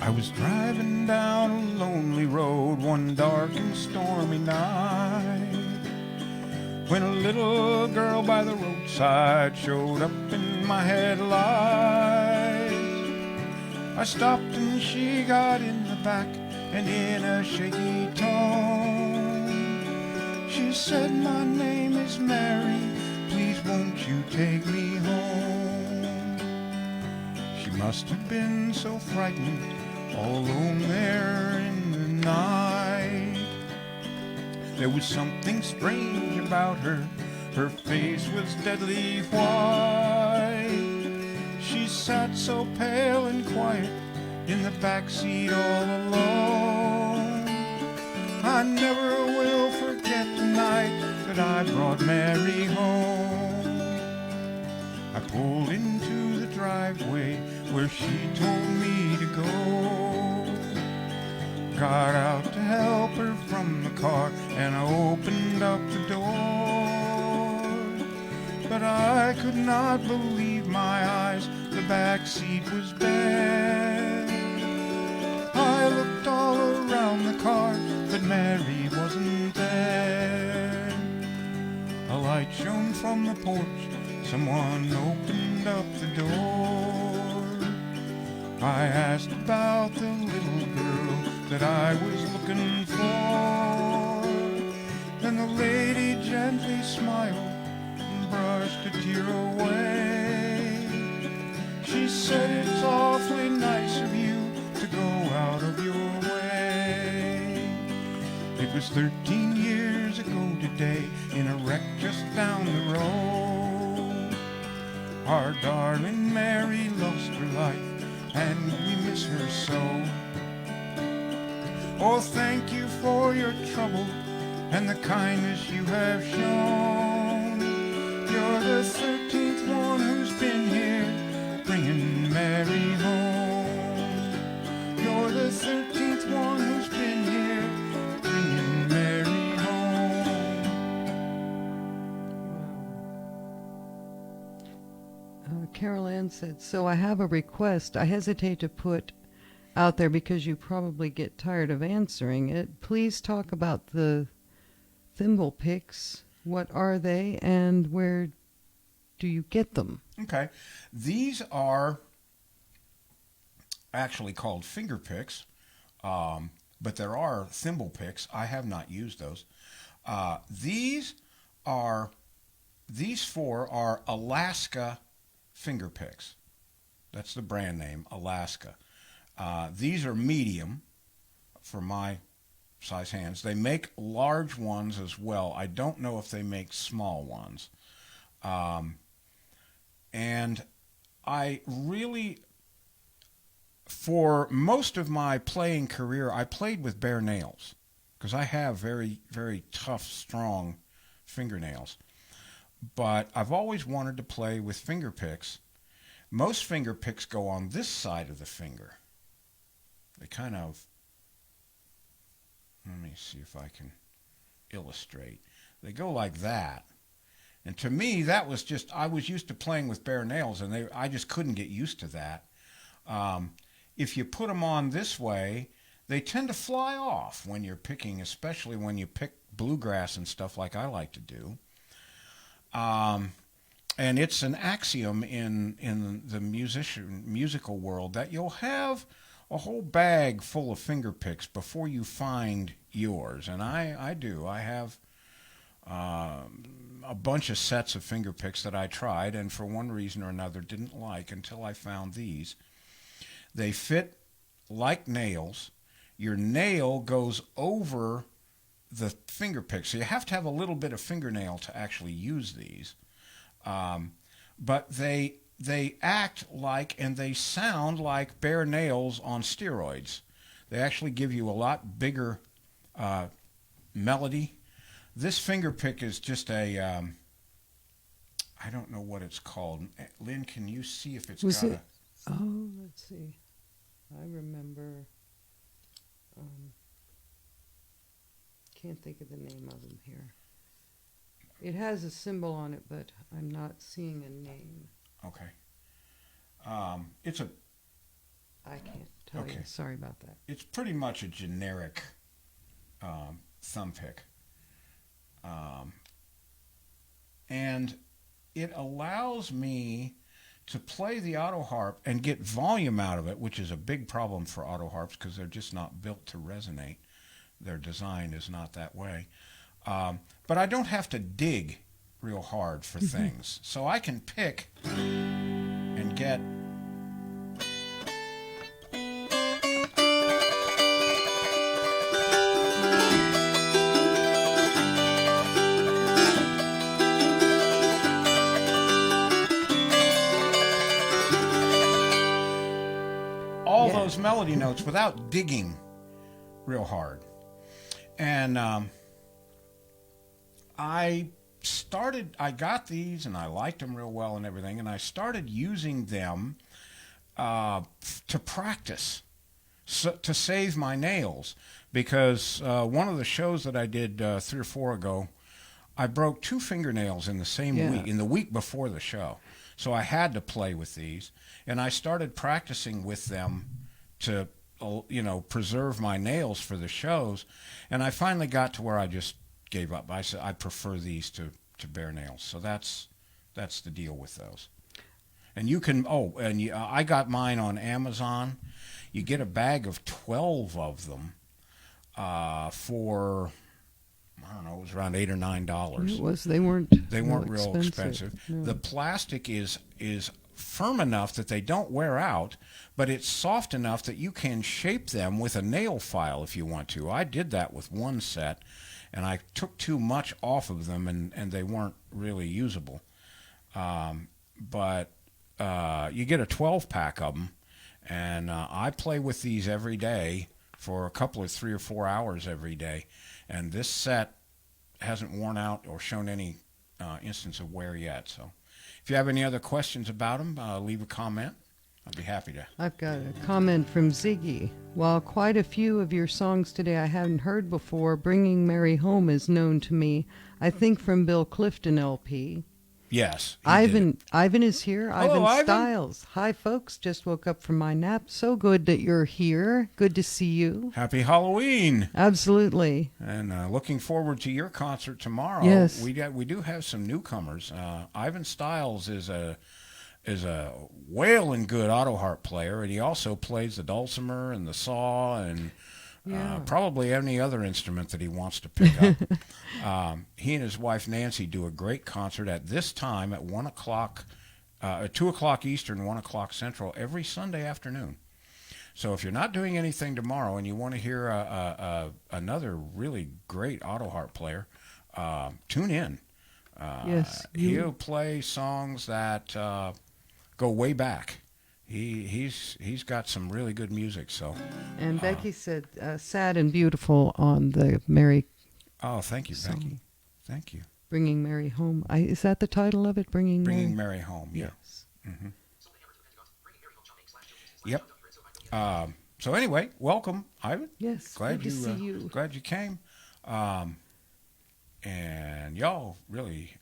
I was driving down a lonely road one dark and stormy night, when a little girl by the roadside showed up in my headlights. I stopped and she got in the back, and in a shaky tone she said, "My name is Mary, please won't you take me home?" She must have been so frightened, all alone there in the night. There was something strange about her. Her face was deadly white. She sat so pale and quiet in the back seat all alone. I never will forget the night that I brought Mary home. I pulled into the driveway where she told me to go. Got out to help her from the car, and I opened up the door. But I could not believe my eyes, the back seat was bare. I looked all around the car, but Mary wasn't there. A light shone from the porch, someone opened up the door. I asked about the little girl that I was looking for. Then the lady gently smiled and brushed a tear away. She said, "It's awfully nice of you to go out of your way." It was 13 years ago today, in a wreck just down the road. Our darling Mary lost her life, and we miss her so. Oh, thank you for your trouble and the kindness you have shown. You're the 13th one who's been here, bringing Mary home. You're the 13th one who's been here, bringing Mary home. Carol Ann said, "So I have a request. I hesitate to put out there because you probably get tired of answering it. Please talk about the thimble picks. What are they, and where do you get them?" Okay. These are actually called finger picks, but there are thimble picks. I have not used those. These four are Alaska finger picks. That's the brand name, Alaska. These are medium for my size hands. They make large ones as well. I don't know if they make small ones. And I really, for most of my playing career, I played with bare nails because I have very, very tough, strong fingernails. But I've always wanted to play with finger picks. Most finger picks go on this side of the finger. They kind of, let me see if I can illustrate. They go like that. And to me, that was just, I was used to playing with bare nails, and I just couldn't get used to that. If you put them on this way, they tend to fly off when you're picking, especially when you pick bluegrass and stuff like I like to do. And it's an axiom in the musical world that you'll have a whole bag full of finger picks before you find yours. And I do. I have a bunch of sets of finger picks that I tried and for one reason or another didn't like until I found these. They fit like nails. Your nail goes over the finger pick, so you have to have a little bit of fingernail to actually use these. But they act like and they sound like bare nails on steroids. They actually give you a lot bigger melody. This finger pick is just a I don't know what it's called. Lynn, can you see if it's got a... Oh, let's see. I remember... can't think of the name of them here. It has a symbol on it, but I'm not seeing a name. Okay. It's a... I can't tell you. Sorry about that. It's pretty much a generic thumb pick. And it allows me to play the Autoharp and get volume out of it, which is a big problem for Autoharps because they're just not built to resonate. Their design is not that way. But I don't have to dig real hard for things. So I can pick and get... all those melody notes without digging real hard. And I got these and I liked them real well and everything, and I started using them to practice, to save my nails, because one of the shows that I did 3 or 4 ago, I broke 2 fingernails in the same week, in the week before the show. So I had to play with these, and I started practicing with them to, preserve my nails for the shows. And I finally got to where I just gave up. I said I prefer these to bare nails. So that's the deal with those. And you can, I got mine on Amazon. You get a bag of 12 of them for, I don't know, it was around $8 or $9. It was. They weren't real expensive. No. The plastic is firm enough that they don't wear out, but it's soft enough that you can shape them with a nail file if you want to. I did that with one set, and I took too much off of them, and they weren't really usable. But you get a 12-pack of them, and I play with these every day for a couple of 3 or 4 hours every day, and this set hasn't worn out or shown any instance of wear yet. So if you have any other questions about them, leave a comment. I'd be happy to. I've got a comment from Ziggy. While quite a few of your songs today I hadn't heard before, Bringing Mary Home is known to me, I think from Bill Clifton LP. Yes. Ivan is here. Hello, Ivan Stiles. Hi, folks. Just woke up from my nap. So good that you're here. Good to see you. Happy Halloween. Absolutely. And looking forward to your concert tomorrow. Yes. We do have some newcomers. Ivan Stiles is a wailing good Autoharp player, and he also plays the dulcimer and the saw and probably any other instrument that he wants to pick up. He and his wife Nancy do a great concert at this time at 1 o'clock, 2 o'clock Eastern, 1 o'clock Central every Sunday afternoon. So if you're not doing anything tomorrow and you want to hear another really great Autoharp player, tune in. Yes, he'll play songs that go way back. He's got some really good music. So. And Becky said, "Sad and beautiful" on the Mary. Oh, thank you, song. Becky. Thank you. Bringing Mary Home. Is that the title of it? Bringing Mary Home. Yeah. Yes. Mm-hmm. Yep. So anyway, welcome, Ivan. Yes. Glad good to see you. Glad you came. And y'all really,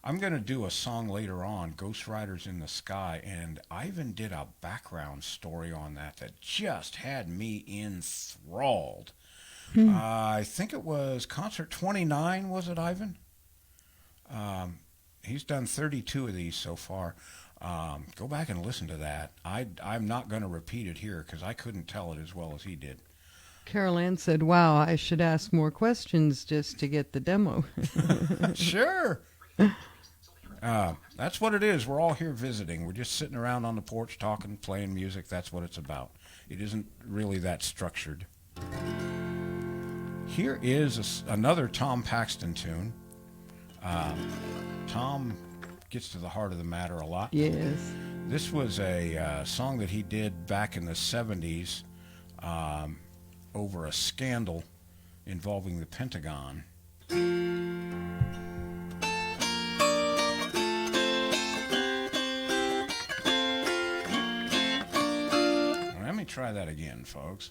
I'm going to do a song later on, Ghost Riders in the Sky, and Ivan did a background story on that just had me enthralled. I think it was concert 29, was it, Ivan? He's done 32 of these so far. Go back and listen to that. I'm not going to repeat it here because I couldn't tell it as well as he did. Carol Ann said, wow, I should ask more questions just to get the demo. Sure. That's what it is. We're all here visiting. We're just sitting around on the porch talking, playing music. That's what it's about. It isn't really that structured. Here is another Tom Paxton tune. Tom gets to the heart of the matter a lot. Yes. This was a song that he did back in the 70s over a scandal involving the Pentagon. Let me try that again, folks.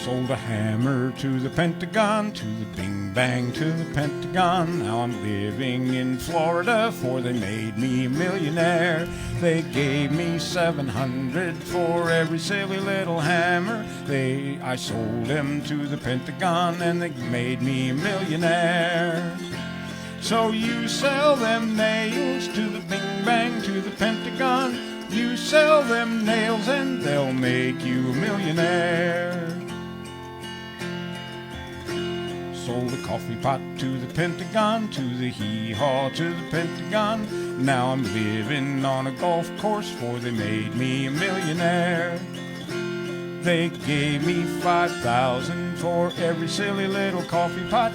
Sold a hammer to the Pentagon, to the bing bang to the Pentagon. Now I'm living in Florida, for they made me a millionaire. They gave me $700 for every silly little hammer. I sold them to the Pentagon, and they made me a millionaire. So you sell them nails to the bing bang to the Pentagon. You sell them nails and they'll make you a millionaire. Sold a coffee pot to the Pentagon, to the hee-haw to the Pentagon. Now I'm living on a golf course, for they made me a millionaire. They gave me $5,000 for every silly little coffee pot.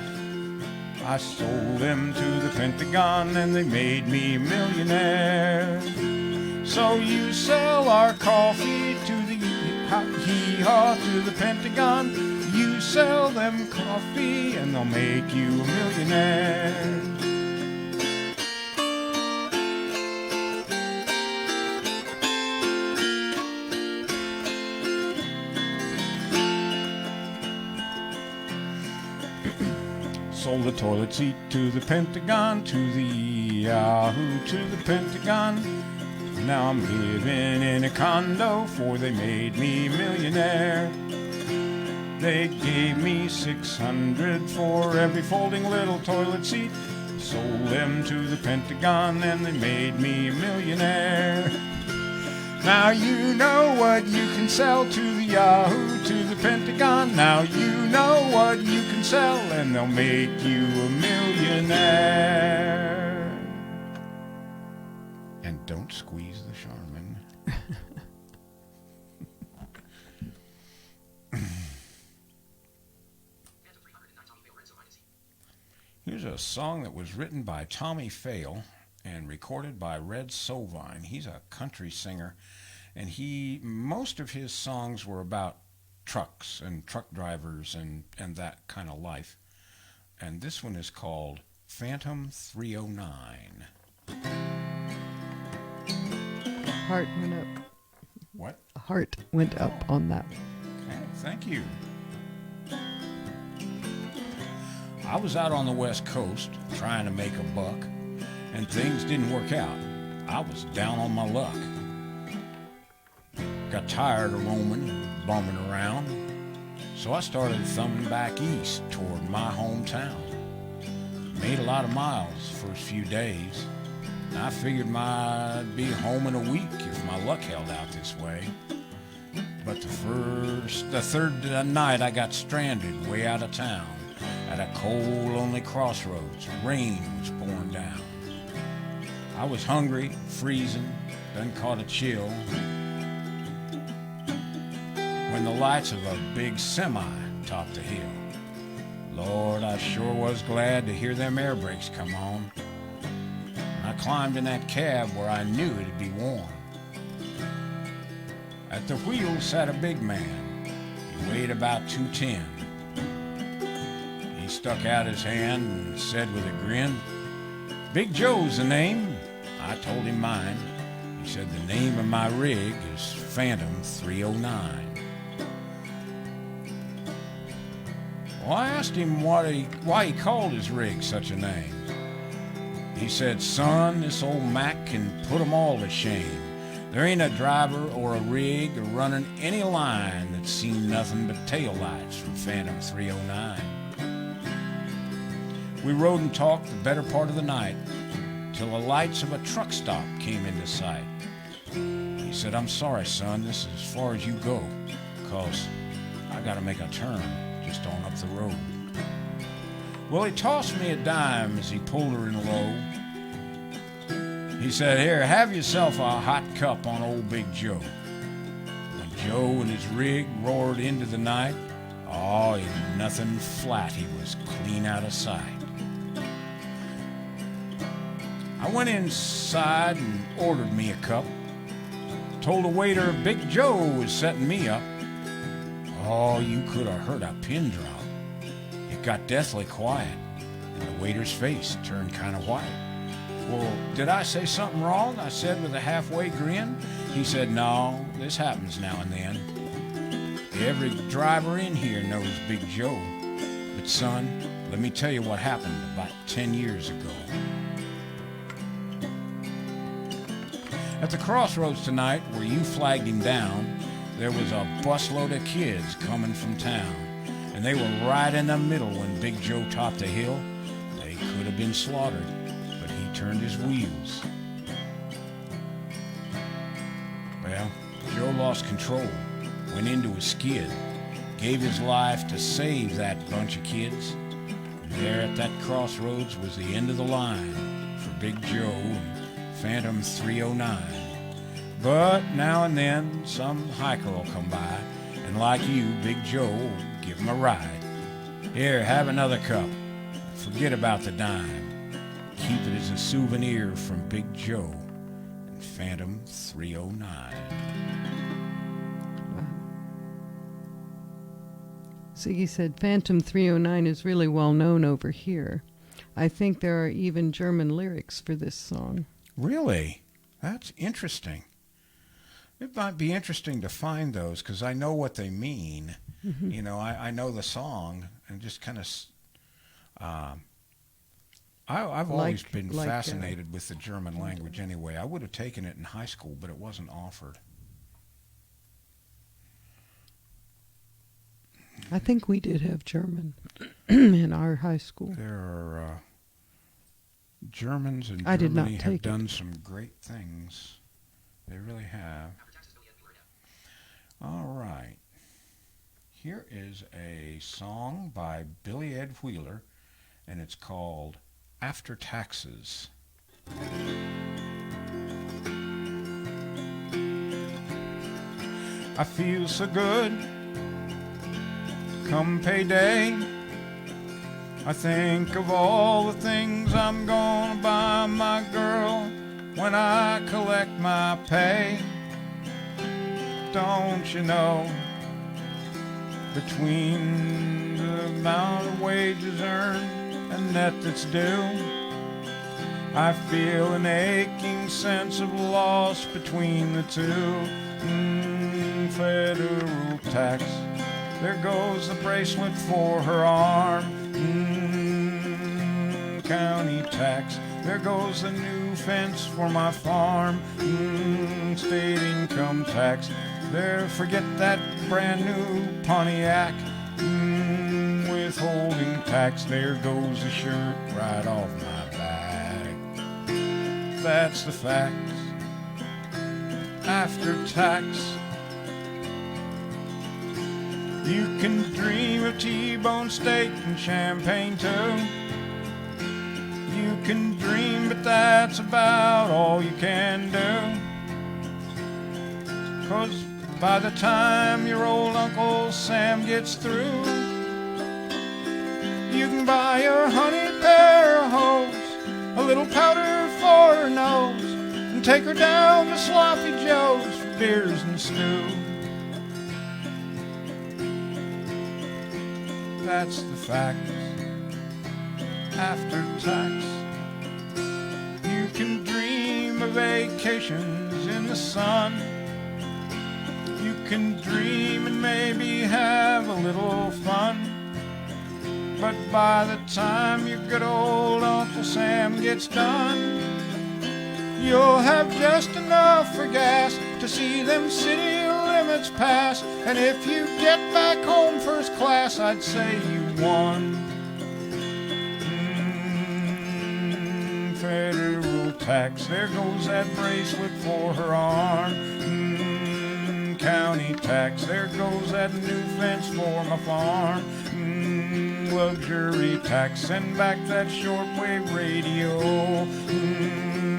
I sold them to the Pentagon, and they made me a millionaire. So you sell our coffee to the hee-haw to the Pentagon. You sell them coffee and they'll make you a millionaire. Sold a toilet seat to the Pentagon, to the Yahoo to the Pentagon. Now I'm living in a condo, for they made me a millionaire. They gave me $600 for every folding little toilet seat. Sold them to the Pentagon, and they made me a millionaire. Now you know what you can sell to the Yahoo, to the Pentagon. Now you know what you can sell, and they'll make you a millionaire. And don't squeeze the Charmin. Here's a song that was written by Tommy Fail and recorded by Red Sovine. He's a country singer, and most of his songs were about trucks and truck drivers and that kind of life. And this one is called Phantom 309. Heart went up. What? Heart went up on that. Okay, thank you. I was out on the West Coast trying to make a buck, and things didn't work out. I was down on my luck. Got tired of roaming and bumming around, so I started thumbing back east toward my hometown. Made a lot of miles first few days. I figured I'd be home in a week if my luck held out this way. But the third night I got stranded way out of town. At a cold, lonely crossroads, rain was pouring down. I was hungry, freezing, done caught a chill, when the lights of a big semi topped the hill. Lord, I sure was glad to hear them air brakes come on. And I climbed in that cab where I knew it'd be warm. At the wheel sat a big man. He weighed about 210. He stuck out his hand and said with a grin, "Big Joe's the name." I told him mine. He said, the name of my rig is Phantom 309. Well, I asked him why he called his rig such a name. He said, son, this old Mac can put 'em all to shame. There ain't a driver or a rig or running any line that's seen nothing but taillights from Phantom 309. We rode and talked the better part of the night till the lights of a truck stop came into sight. He said, I'm sorry, son, this is as far as you go, 'cause I gotta make a turn just on up the road. Well, he tossed me a dime as he pulled her in low. He said, here, have yourself a hot cup on old Big Joe. When Joe and his rig roared into the night, oh, in nothing flat, he was clean out of sight. I went inside and ordered me a cup. Told the waiter Big Joe was setting me up. Oh, you could have heard a pin drop. It got deathly quiet, and the waiter's face turned kind of white. Well, did I say something wrong? I said with a halfway grin. He said, no, this happens now and then. Every driver in here knows Big Joe. But son, let me tell you what happened about 10 years ago. At the crossroads tonight where you flagged him down, there was a busload of kids coming from town. And they were right in the middle when Big Joe topped the hill. They could have been slaughtered, but he turned his wheels. Well, Joe lost control, went into a skid, gave his life to save that bunch of kids. And there at that crossroads was the end of the line for Big Joe and Phantom 309. But now and then some hiker will come by, and like you, Big Joe will give him a ride. Here, have another cup. Forget about the dime. Keep it as a souvenir from Big Joe and Phantom 309. Ziggy said Phantom 309 is really well known over here. I think there are even German lyrics for this song. Really? That's interesting. It might be interesting to find those because I know what they mean. Mm-hmm. You know, I know the song and just kind of... I've always been fascinated with the German language anyway. I would have taken it in high school, but it wasn't offered. I think we did have German in our high school. There are Germans in Germany have done some great things. They really have. All right. Here is a song by Billy Ed Wheeler, and it's called After Taxes. I feel so good come payday. I think of all the things I'm gonna buy my girl when I collect my pay. Don't you know, between the amount of wages earned and net that's due, I feel an aching sense of loss between the two. Federal tax, there goes the bracelet for her arm. County tax, there goes the new fence for my farm. State income tax, there, forget that brand new Pontiac. Withholding tax, there goes the shirt right off my back. That's the facts. After tax, you can dream of T-bone steak and champagne too. You can dream, but that's about all you can do. 'Cause by the time your old Uncle Sam gets through, you can buy her honey pair of hose, a little powder for her nose, and take her down to Sloppy Joe's for beers and stew. That's the facts. After tax, you can dream of vacations in the sun. You can dream and maybe have a little fun. But by the time your good old Uncle Sam gets done, you'll have just enough for gas to see them city limits pass. And if you get back home first class, I'd say you won. Federal tax, there goes that bracelet for her arm. County tax, there goes that new fence for my farm. Luxury tax, send back that shortwave radio.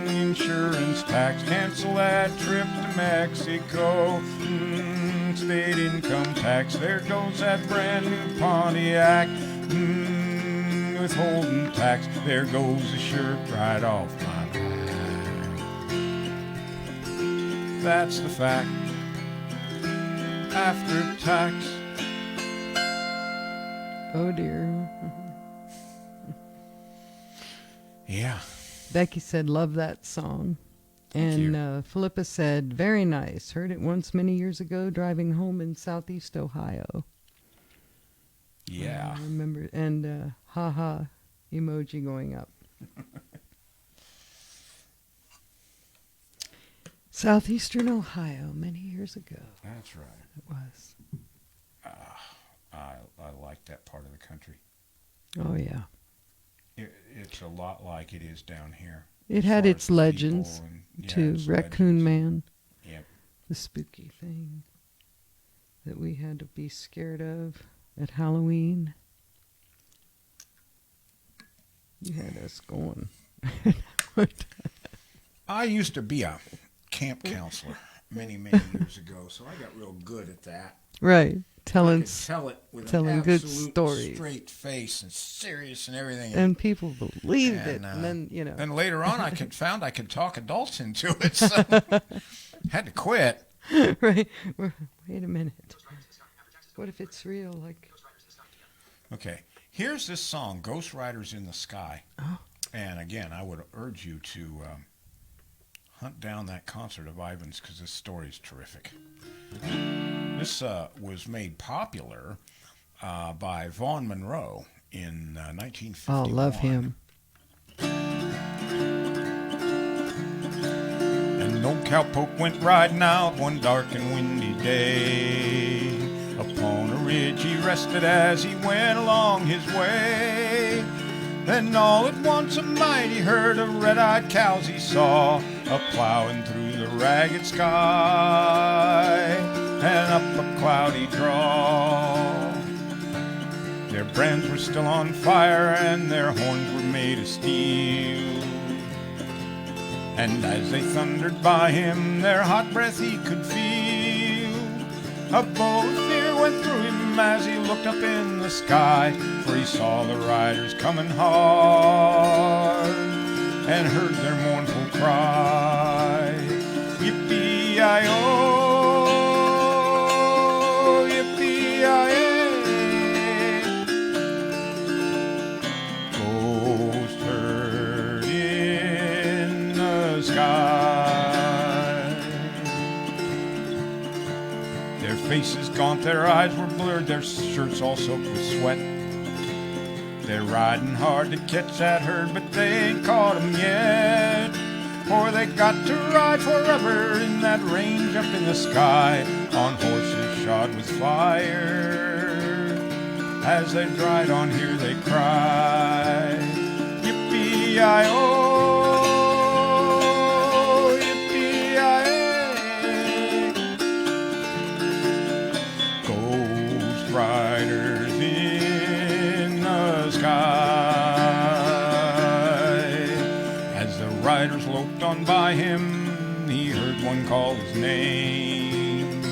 Insurance tax, cancel that trip to Mexico. State income tax, there goes that brand new Pontiac. Withholding tax, there goes the shirt right off my back. That's the fact. After tax. Oh dear. Yeah. Becky said, love that song. And Philippa said, very nice. Heard it once many years ago driving home in southeast Ohio. Yeah. I remember. And haha emoji going up. Southeastern Ohio, many years ago. That's right. It was. I like that part of the country. Oh, yeah. It's a lot like it is down here. It had its legends, too. Raccoon Man. Yep. The spooky thing that we had to be scared of at Halloween. You had us going. I used to be a camp counselor many, many years ago, so I got real good at that. Right. Telling with an good absolute stories. Straight face and serious and everything. And people believed it. And then, And later on, I found I could talk adults into it, so had to quit. Right. Wait a minute. What if it's real? Like. Okay. Here's this song, Ghost Riders in the Sky. Oh. And again, I would urge you to hunt down that concert of Ivan's because this story is terrific. This was made popular by Vaughn Monroe in 1951. Oh, love him. And old cowpoke went riding out one dark and windy day. Upon a ridge he rested as he went along his way. Then all at once a mighty herd of red-eyed cows he saw, a-plowing through the ragged sky and up a cloudy draw. Their brands were still on fire and their horns were made of steel. And as they thundered by him, their hot breath he could feel. A bolt of fear went through him as he looked up in the sky, for he saw the riders coming hard and heard their mournful cry. Yippee-yi-oh, yippee-yi-ay. Ghost herd in the sky. Their faces gaunt, their eyes were blurred, their shirts all soaked with sweat. They're riding hard to catch that herd, but they ain't caught 'em yet. For they got to ride forever in that range up in the sky, on horses shod with fire. As they ride on, here they cry, yippee-yi-oh, yippee-yi-ay. Ghost riders in the sky. As the riders loped on by him, he heard one call his name.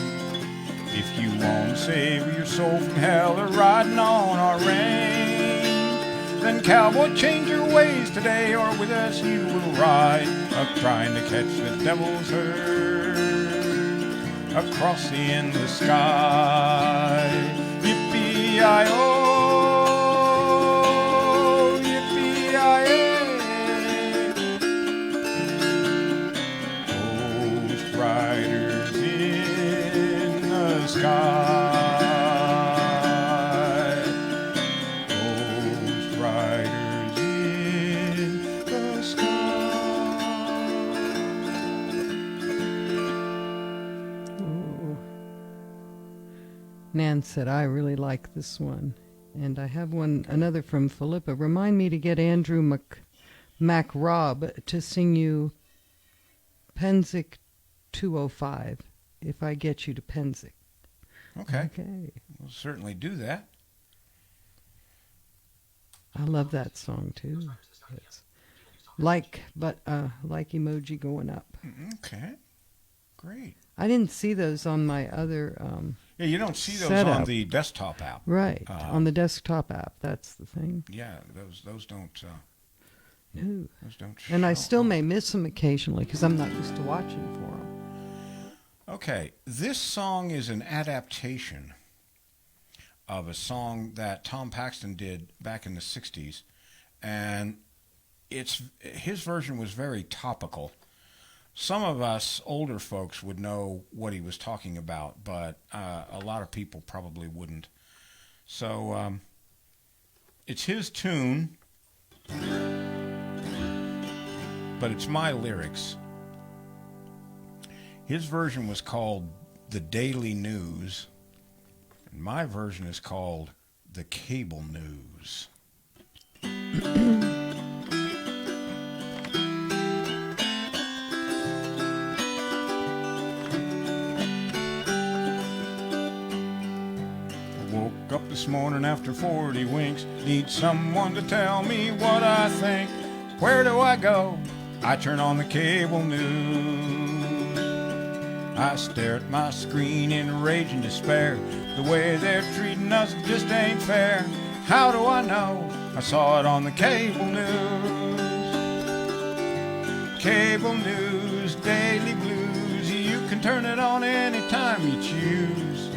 If you want to save your soul from hell or riding on our range, then cowboy, change your ways today, or with us you will ride, trying to catch the devil's herd across the endless sky. Yippee-yi-oh, yippee-yi-ay. Ann said, I really like this one. And I have another from Philippa. Remind me to get Andrew MacRob to sing you Penzic 205 if I get you to Penzic. Okay. Okay. We'll certainly do that. I love that song too. It's like emoji going up. Okay. Great. I didn't see those on my other Yeah, you don't see those setup. on the desktop app. Right. On the desktop app, that's the thing. Yeah, those don't No. those don't show. And I still may miss them occasionally because I'm not used to watching for them. Okay, this song is an adaptation of a song that Tom Paxton did back in the 60s, and his version was very topical. Some of us older folks would know what he was talking about, but a lot of people probably wouldn't. So it's his tune, but it's my lyrics. His version was called The Daily News, and my version is called The Cable News. Woke up this morning after 40 winks. Need someone to tell me what I think. Where do I go? I turn on the cable news. I stare at my screen in rage and despair. The way they're treating us just ain't fair. How do I know? I saw it on the cable news. Cable news, daily blues. You can turn it on anytime you choose.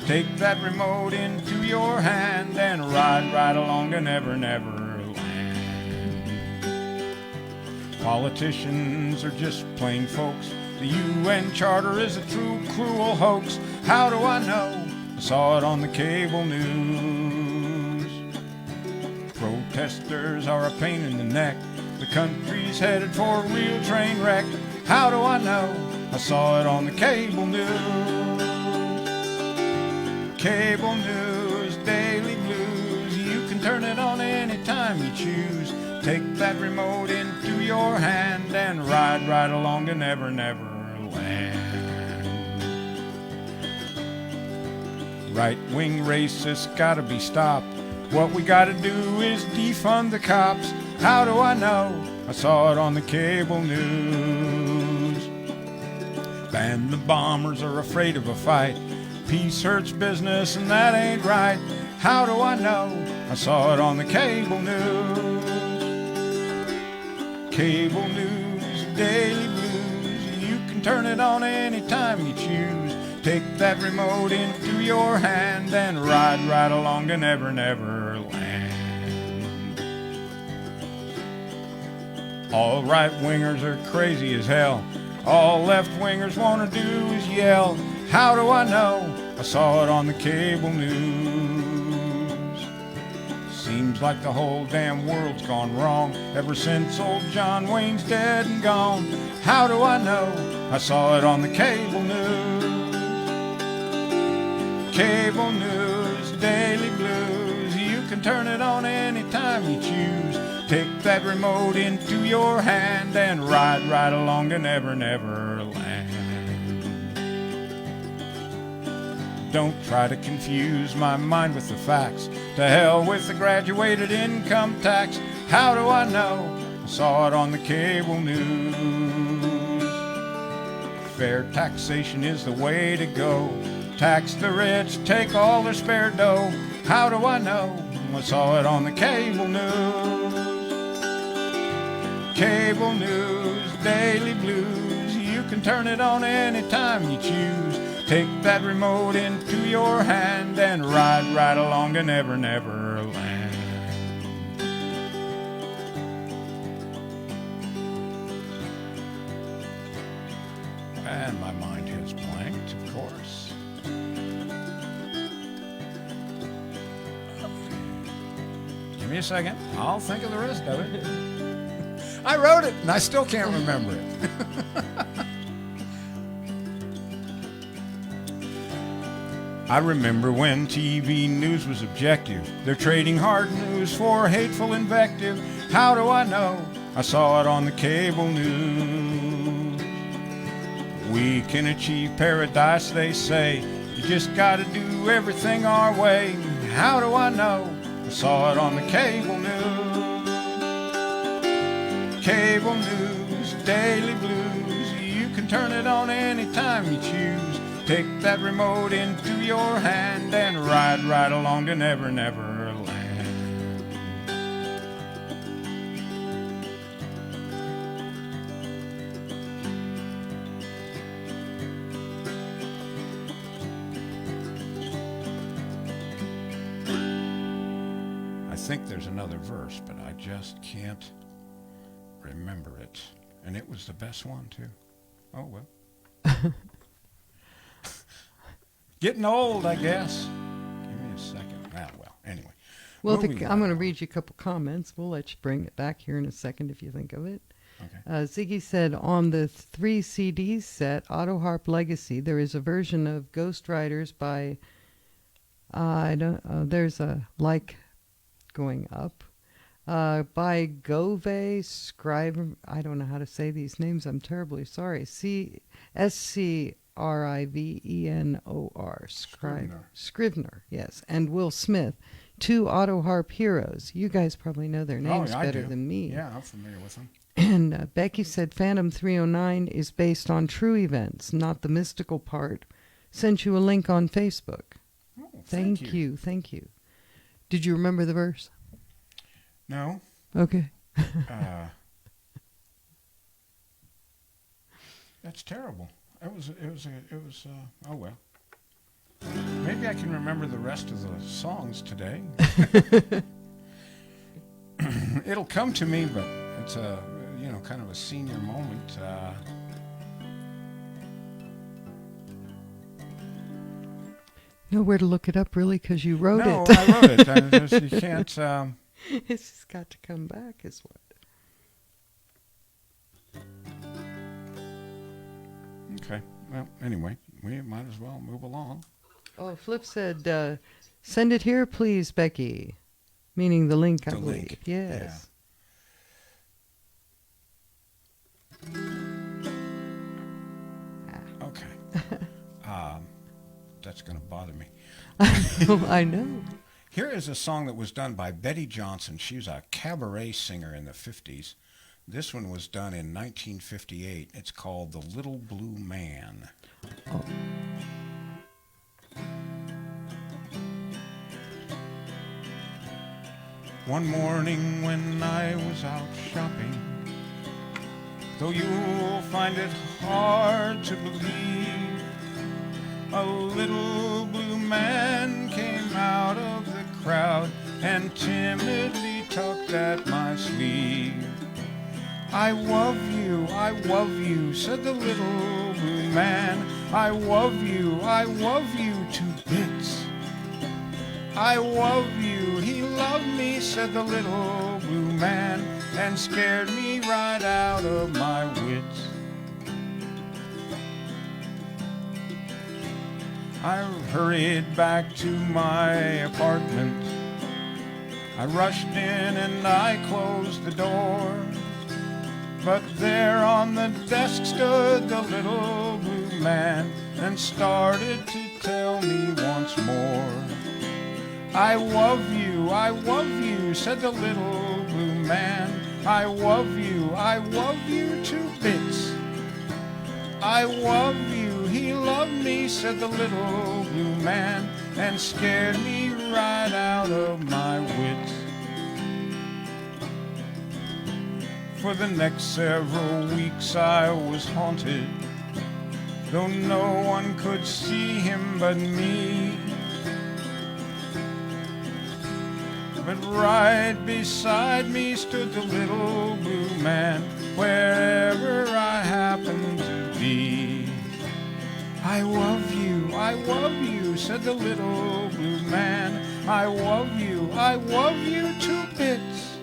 Take that remote into your hand and ride right along to Never Never Land. Politicians are just plain folks. The UN Charter is a true cruel hoax. How do I know? I saw it on the cable news. Protesters are a pain in the neck. The country's headed for a real train wreck. How do I know? I saw it on the cable news. Cable news, daily blues. You can turn it on anytime you choose. Take that remote into your hand and ride right along to Never Never Land. Right-wing racists gotta be stopped. What we gotta do is defund the cops. How do I know? I saw it on the cable news. Band the bombers are afraid of a fight. Peace hurts business and that ain't right. How do I know? I saw it on the cable news. Cable news, daily blues. You can turn it on anytime you choose. Take that remote into your hand and ride right along to Never Never Land. All right-wingers are crazy as hell. All left-wingers want to do is yell. How do I know? I saw it on the cable news. Seems like the whole damn world's gone wrong ever since old John Wayne's dead and gone. How do I know? I saw it on the cable news. Cable news, daily blues. You can turn it on anytime you choose. Take that remote into your hand and ride right along to Never Never Land. Don't try to confuse my mind with the facts. To hell with the graduated income tax. How do I know? I saw it on the cable news. Fair taxation is the way to go. Tax the rich, take all their spare dough. How do I know? I saw it on the cable news. Cable news, daily blues. You can turn it on anytime you choose. Take that remote into your hand and ride right along to Never Never Land. And my mind has blanked, of course. Give me a second. I'll think of the rest of it. I wrote it and I still can't remember it. I remember when TV news was objective. They're trading hard news for hateful invective. How do I know? I saw it on the cable news. We can achieve paradise, they say. You just gotta do everything our way. How do I know? I saw it on the cable news. Cable news, daily blues. You can turn it on anytime you choose. Take that remote into your hand and ride right along to Never Never Land. I think there's another verse, but I just can't remember it. And it was the best one, too. Oh, well. Getting old, I guess. Give me a second. Ah, well, anyway. Well, I'm going to read you a couple comments. We'll let you bring it back here in a second if you think of it. Okay. Ziggy said, on the 3 CDs set, Autoharp Legacy, there is a version of Ghost Riders by, there's a like going up, by Gove Scribe, I don't know how to say these names, I'm terribly sorry, Scrivenor, Scrivener, yes, and Will Smith, 2 Autoharp heroes. You guys probably know their names better than me. Yeah, I'm familiar with them. And Becky said Phantom 309 is based on true events, not the mystical part. Sent you a link on Facebook. Oh, Thank you. Did you remember the verse? No. Okay. That's terrible. It was. Oh well. Maybe I can remember the rest of the songs today. It'll come to me, but it's a kind of a senior moment. Know where to look it up, really, because you wrote it. No, I wrote it. You can't. It's just got to come back, is what. Okay. Well, anyway, we might as well move along. Oh, Flip said, send it here, please, Becky. Meaning the link, I believe. Link. Yes. Yeah. Okay. That's going to bother me. I know. Here is a song that was done by Betty Johnson. She was a cabaret singer in the 50s. This one was done in 1958. It's called The Little Blue Man. Oh. One morning when I was out shopping, though you'll find it hard to believe, a little blue man came out of the crowd and timidly tugged at my sleeve. I love you, said the little blue man. I love you to bits. I love you, he loved me, said the little blue man, and scared me right out of my wits. I hurried back to my apartment. I rushed in and I closed the door. But there on the desk stood the little blue man and started to tell me once more. I love you, said the little blue man. I love you to bits. I love you, he loved me, said the little blue man, and scared me right out of my wits. For the next several weeks I was haunted, though no one could see him but me. But right beside me stood the little blue man, wherever I happened to be. I love you, said the little blue man. I love you to bits.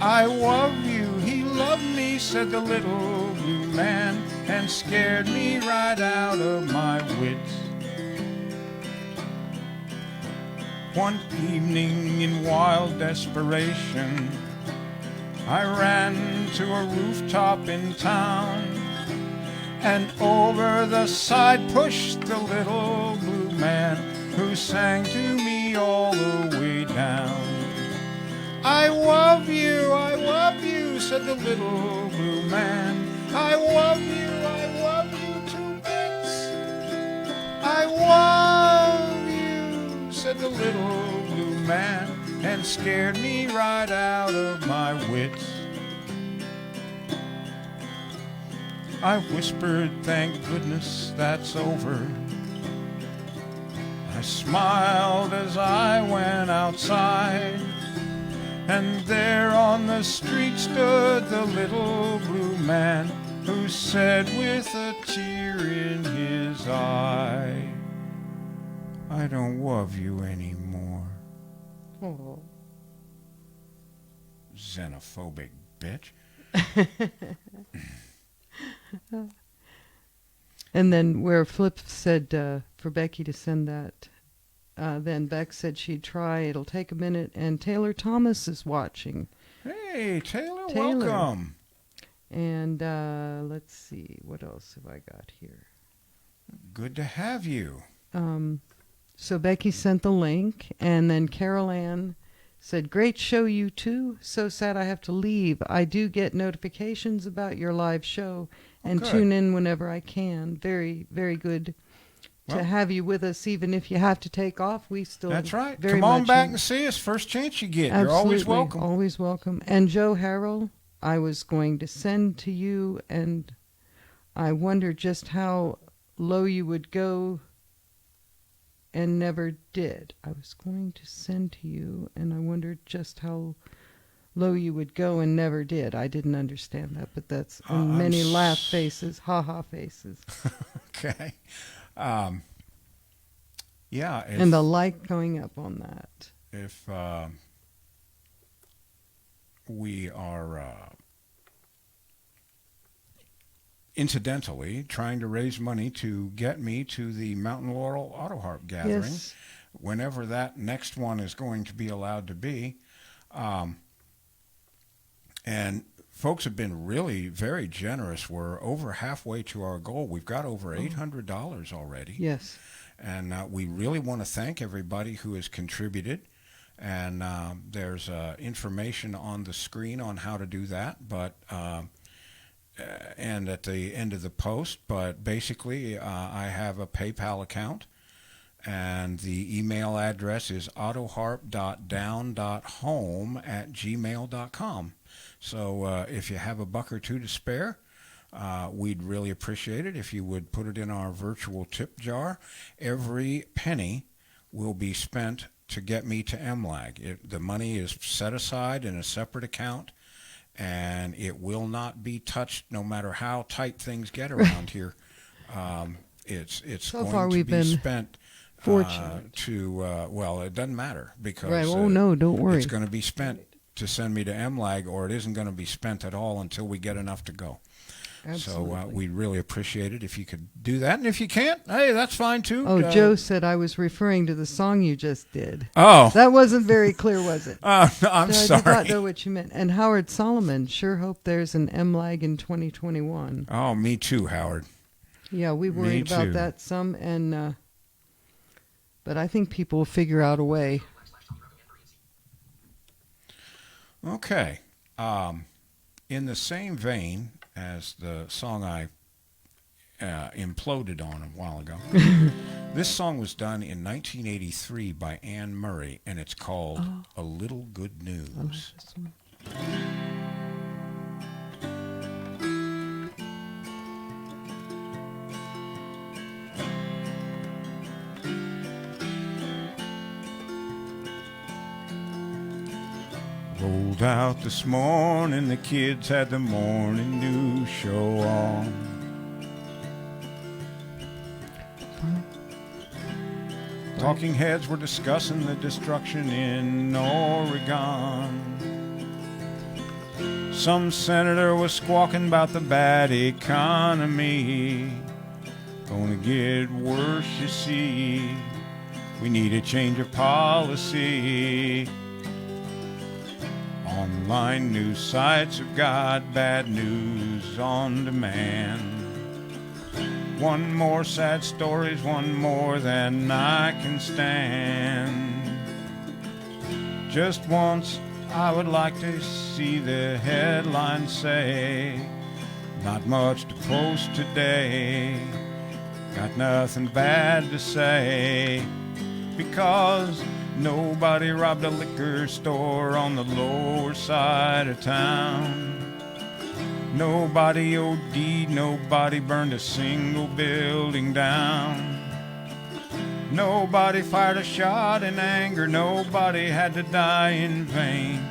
I love you, he loved me, said the little blue man, and scared me right out of my wits. One evening in wild desperation, I ran to a rooftop in town, and over the side pushed the little blue man who sang to me all the way down. I love you, said the little blue man. I love you to bits. I love you, said the little blue man, and scared me right out of my wits. I whispered, thank goodness that's over. I smiled as I went outside, and there on the street stood the little blue man who said with a tear in his eye, I don't love you anymore. Oh. Xenophobic bitch. And then where Flip said for Becky to send that, then Beck said she'd try. It'll take a minute. And Taylor Thomas is watching. Hey, Taylor. Welcome. And let's see, what else have I got here? Good to have you. So Becky sent the link, and then Carol Ann said, great show, you two. So sad I have to leave. I do get notifications about your live show and tune in whenever I can. Very, very good to have you with us, even if you have to take off. We still That's right. Very Come on much back and see us first chance you get. Absolutely, you're always welcome. Always welcome. And Joe Harrell, I was going to send to you, and I wonder just how low you would go and never did. I was going to send to you, and I wondered just how low you would go and never did. I didn't understand that, but that's many laugh faces, ha-ha faces. Okay. Yeah. And the like going up on that. If we are incidentally trying to raise money to get me to the Mountain Laurel Autoharp gathering, Yes. whenever that next one is going to be allowed to be. And folks have been really very generous. We're over halfway to our goal. We've got over $800 already. Yes. And we really want to thank everybody who has contributed. And there's information on the screen on how to do that, but and at the end of the post. But basically, I have a PayPal account, and the email address is autoharp.down.home@gmail.com. So if you have a buck or two to spare, we'd really appreciate it if you would put it in our virtual tip jar. Every penny will be spent to get me to MLAG. The money is set aside in a separate account, and it will not be touched no matter how tight things get around here. It's So going far to we've be been spent fortunate. well, it doesn't matter because Right. Oh, no, don't worry. it's going to be spent to send me to MLAG, or it isn't going to be spent at all until we get enough to go. Absolutely. So we'd really appreciate it if you could do that. And if you can't, hey, that's fine too. Oh, Joe said I was referring to the song you just did. Oh. That wasn't very clear, was it? I'm I sorry. did not know what you meant. And Howard Solomon, sure hope there's an MLAG in 2021. Oh, me too, Howard. Yeah, we worried Me about too. that some, and but I think people will figure out a way. Okay. In the same vein as the song I imploded on a while ago, this song was done in 1983 by Anne Murray, and it's called A Little Good News. I like this one. Rolled out this morning, the kids had the morning news show on. Talking heads were discussing the destruction in Oregon. Some senator was squawking about the bad economy. Gonna get worse, you see. We need a change of policy. Online news sites have got bad news on demand. One more sad story's one more than I can stand. Just once I would like to see the headline say, not much to post today, got nothing bad to say, because nobody robbed a liquor store on the lower side of town. Nobody OD'd, nobody burned a single building down. Nobody fired a shot in anger, nobody had to die in vain.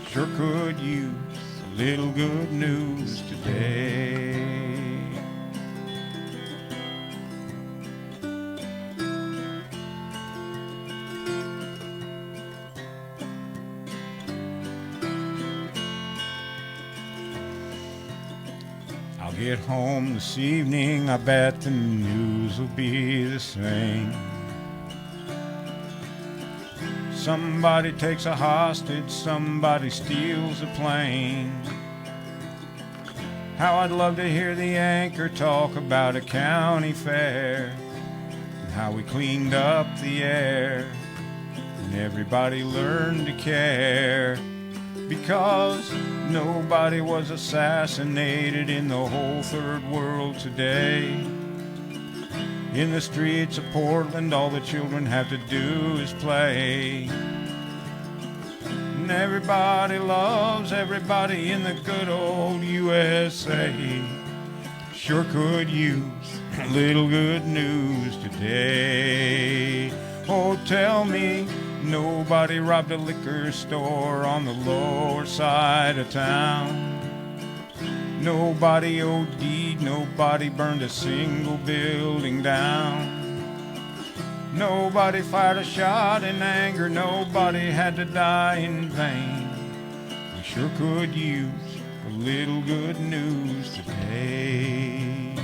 Sure could use a little good news today. I'll get home this evening, I bet the news will be the same. Somebody takes a hostage, somebody steals a plane. How I'd love to hear the anchor talk about a county fair, and how we cleaned up the air, and everybody learned to care. Because nobody was assassinated in the whole third world today. In the streets of Portland, all the children have to do is play. And everybody loves everybody in the good old USA. Sure could use a little good news today. Oh, tell me, nobody robbed a liquor store on the lower side of town. Nobody OD'd, nobody burned a single building down. Nobody fired a shot in anger, nobody had to die in vain. We sure could use a little good news today.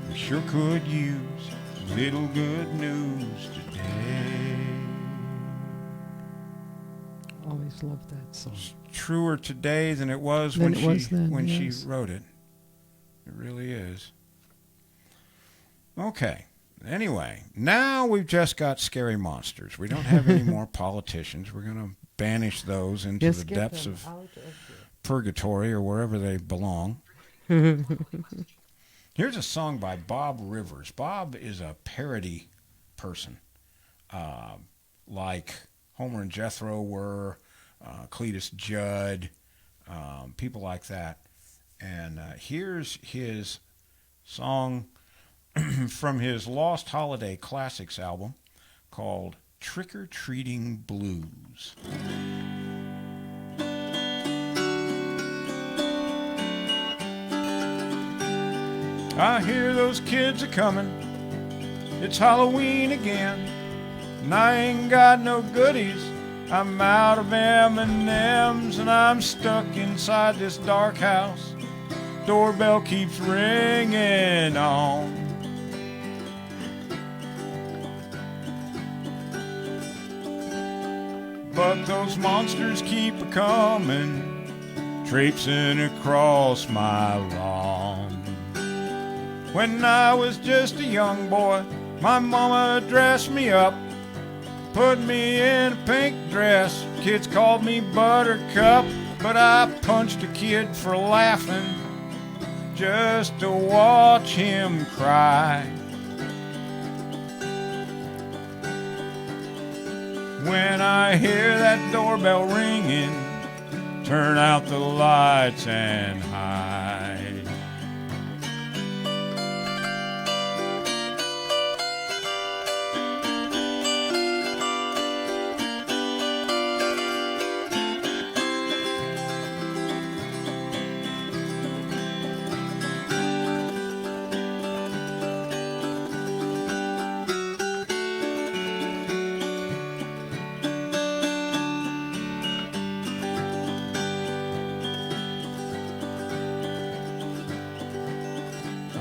We sure could use a little good news today. Always loved that song. It's truer today than it was Than when it was then, when yes. she wrote it. It really is. Okay. Anyway, now we've just got scary monsters. We don't have any more politicians. We're going to banish those into Just the get depths them of out of purgatory or wherever they belong. here. Here's a song by Bob Rivers. Bob is a parody person, like Homer and Jethro were, Cletus Judd, people like that. And here's his song from his Lost Holiday Classics album called Trick-or-Treating Blues. I hear those kids are coming, it's Halloween again, and I ain't got no goodies. I'm out of M&Ms and I'm stuck inside this dark house. Doorbell keeps ringing on. But those monsters keep a-comin', traipsing across my lawn. When I was just a young boy, my mama dressed me up, put me in a pink dress. Kids called me Buttercup, but I punched a kid for laughing just to watch him cry. When I hear that doorbell ringing, turn out the lights and hide.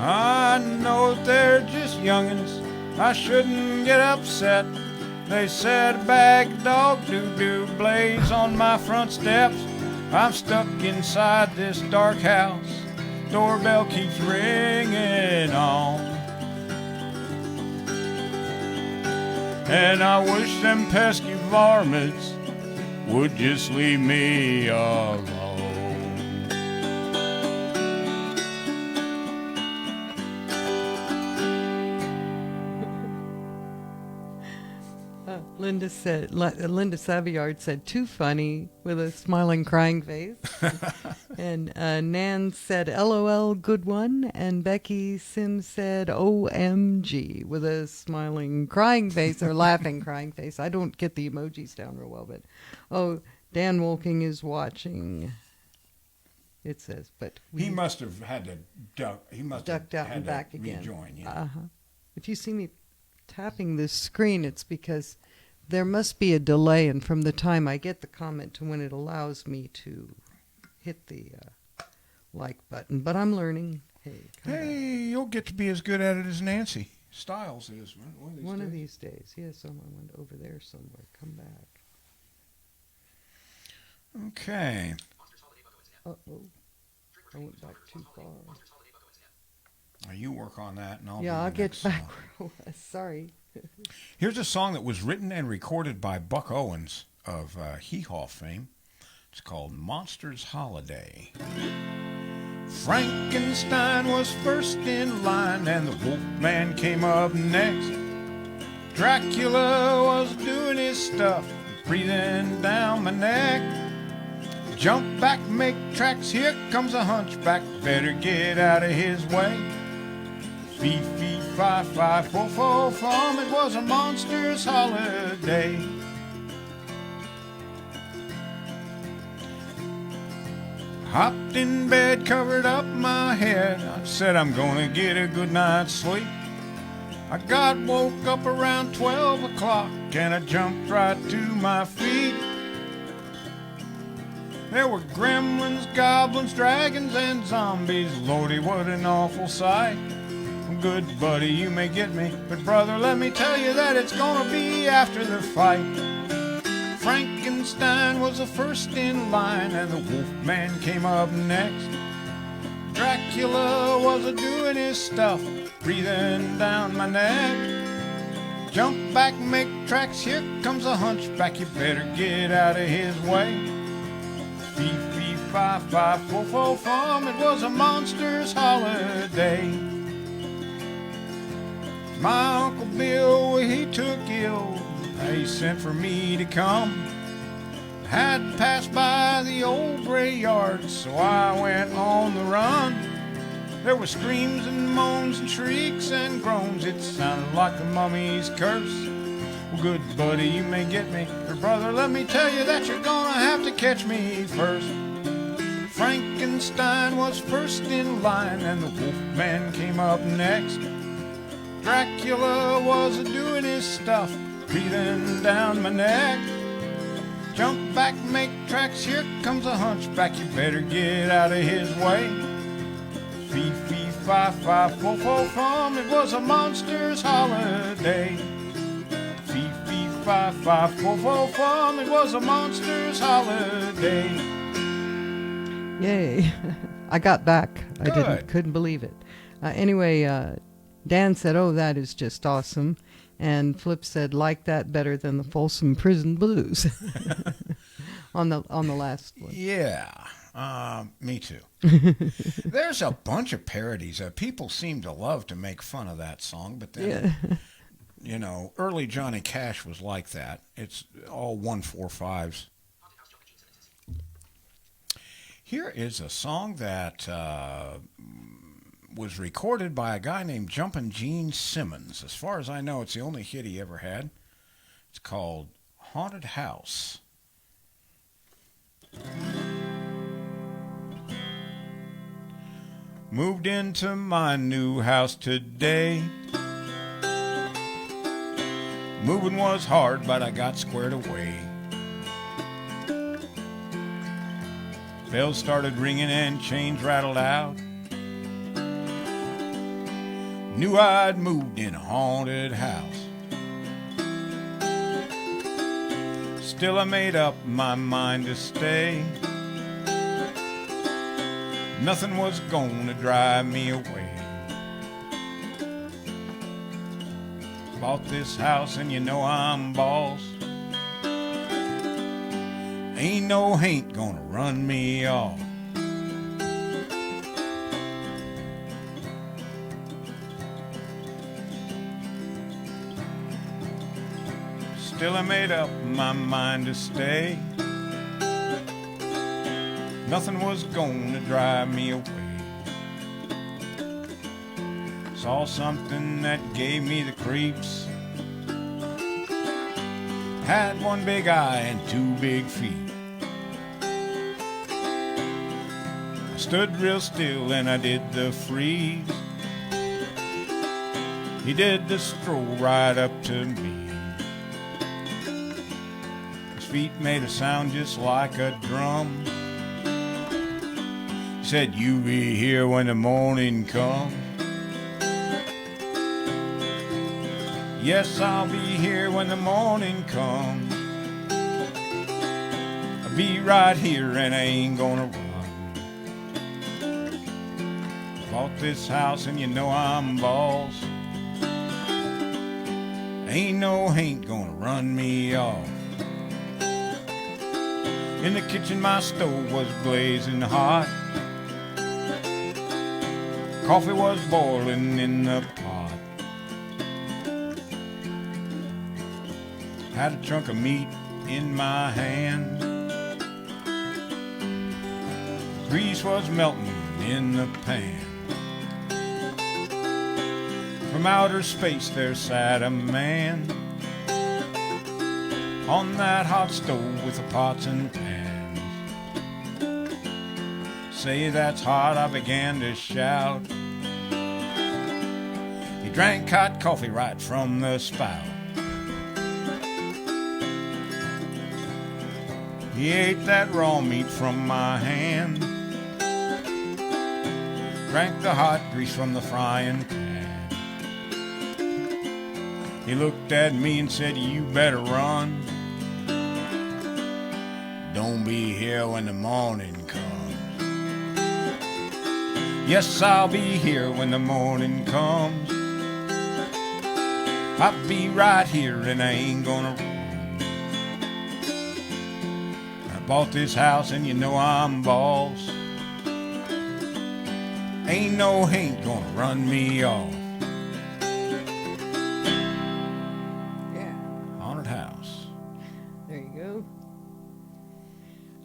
I know they're just youngins I shouldn't get upset. They said a bag dog doo-doo blaze on my front steps. I'm stuck inside this dark house. Doorbell keeps ringing on. And I wish them pesky varmints would just leave me alone. Linda Savillard said, too funny, with a smiling, crying face. And Nan said, LOL, good one. And Becky Sims said, OMG, with a smiling, crying face, or laughing, crying face. I don't get the emojis down real well, but, oh, Dan Wolking is watching, it says. But he must have had to duck. He must ducked have out and back again. Rejoin, yeah. Uh-huh. If you see me tapping this screen, it's because there must be a delay, and from the time I get the comment to when it allows me to hit the like button. But I'm learning. Hey, you'll get to be as good at it as Nancy Styles is one of these days. Yeah, someone went over there somewhere. Come back. Okay. Uh-oh. I went back too far. Now you work on that, and I'll get back where I was. Sorry. Here's a song that was written and recorded by Buck Owens of Hee Haw fame. It's called Monsters Holiday. Frankenstein was first in line and the Wolfman came up next. Dracula was doing his stuff, breathing down my neck. Jump back, make tracks, here comes a hunchback, better get out of his way. Fee, fee, fi, fi, fo, fo, fum, it was a monster's holiday. Hopped in bed, covered up my head. I said I'm gonna get a good night's sleep. I got woke up around 12 o'clock and I jumped right to my feet. There were gremlins, goblins, dragons, and zombies. Lordy, what an awful sight. Good buddy, you may get me, but brother, let me tell you that it's gonna be after the fight. Frankenstein was the first in line and the Wolfman came up next. Dracula was a-doing his stuff, breathing down my neck. Jump back, make tracks, here comes a hunchback, you better get out of his way. Fee, fee, fi, fi, fo, fo, fum, it was a monster's holiday. My Uncle Bill, he took ill. He sent for me to come. Had passed by the old graveyard, so I went on the run. There were screams and moans and shrieks and groans. It sounded like the mummy's curse. Well, good buddy, you may get me, but brother, let me tell you that you're gonna have to catch me first. Frankenstein was first in line and the Wolfman came up next. Dracula was a-doing his stuff, breathing down my neck. Jump back, make tracks, here comes a hunchback, you better get out of his way. Fee, fee, fi, fi, fo, fo, fum, it was a monster's holiday. Fee, fee, fi, fi, fo, fo, fum, it was a monster's holiday. Yay. I got back. Good. Couldn't believe it. Anyway, Dan said, oh, that is just awesome. And Flip said, like that better than the Folsom Prison Blues on the last one. Yeah, me too. There's a bunch of parodies. People seem to love to make fun of that song, but then, you know, early Johnny Cash was like that. It's all 1-4-5s. Here is a song that was recorded by a guy named Jumpin' Gene Simmons. As far as I know, it's the only hit he ever had. It's called Haunted House. Moved into my new house today. Moving was hard, but I got squared away. Bells started ringing and chains rattled out. Knew I'd moved in a haunted house. Still I made up my mind to stay. Nothing was gonna drive me away. Bought this house and you know I'm boss. Ain't no haint gonna run me off. Still I made up my mind to stay. Nothing was gonna drive me away. Saw something that gave me the creeps. Had one big eye and two big feet. I stood real still and I did the freeze. He did the stroll right up to me. His feet made a sound just like a drum. He said, "You be here when the morning comes." Yes, I'll be here when the morning comes. I'll be right here and I ain't gonna run. Bought this house and you know I'm boss. Ain't no haint gonna run me off. In the kitchen my stove was blazing hot. Coffee was boiling in the pot. Had a chunk of meat in my hand. Grease was melting in the pan. From outer space there sat a man on that hot stove with the pots and pans. Say that's hot, I began to shout. He drank hot coffee right from the spout. He ate that raw meat from my hand. Drank the hot grease from the frying pan. He looked at me and said, "You better run. Don't be here when the morning comes." Yes, I'll be here when the morning comes. I'll be right here and I ain't gonna run. Bought this house and you know I'm boss. Ain't no haint gonna run me off. Yeah. Haunted house. There you go.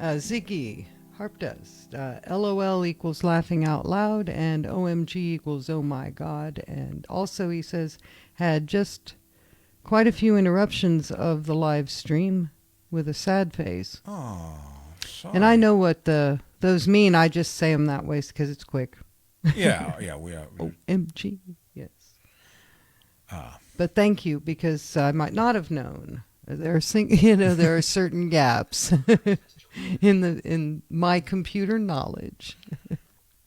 Ziggy, harp dust. LOL equals laughing out loud, and OMG equals oh my god. And also he says, had just quite a few interruptions of the live stream with a sad face. Oh, sorry. And I know what those mean. I just say them that way because it's quick. Yeah, we are. OMG, yes. But thank you, because I might not have known. There are there are certain gaps in my computer knowledge.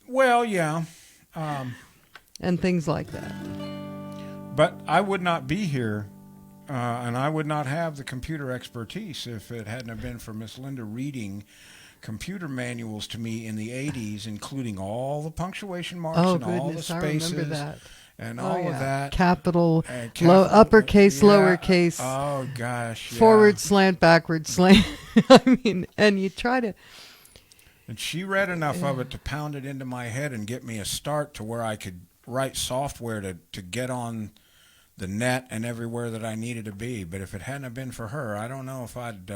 Well, yeah. And things like that. But I would not be here. And I would not have the computer expertise if it hadn't have been for Miss Linda reading computer manuals to me in the 80s, including all the punctuation marks and all the spaces. I remember that. And all of that. Capital, uppercase, lowercase. Oh, gosh. Yeah. Forward slant, backward slant. I mean, and you try to. And she read enough of it to pound it into my head and get me a start to where I could write software to get on the net and everywhere that I needed to be. But if it hadn't have been for her, I don't know if I'd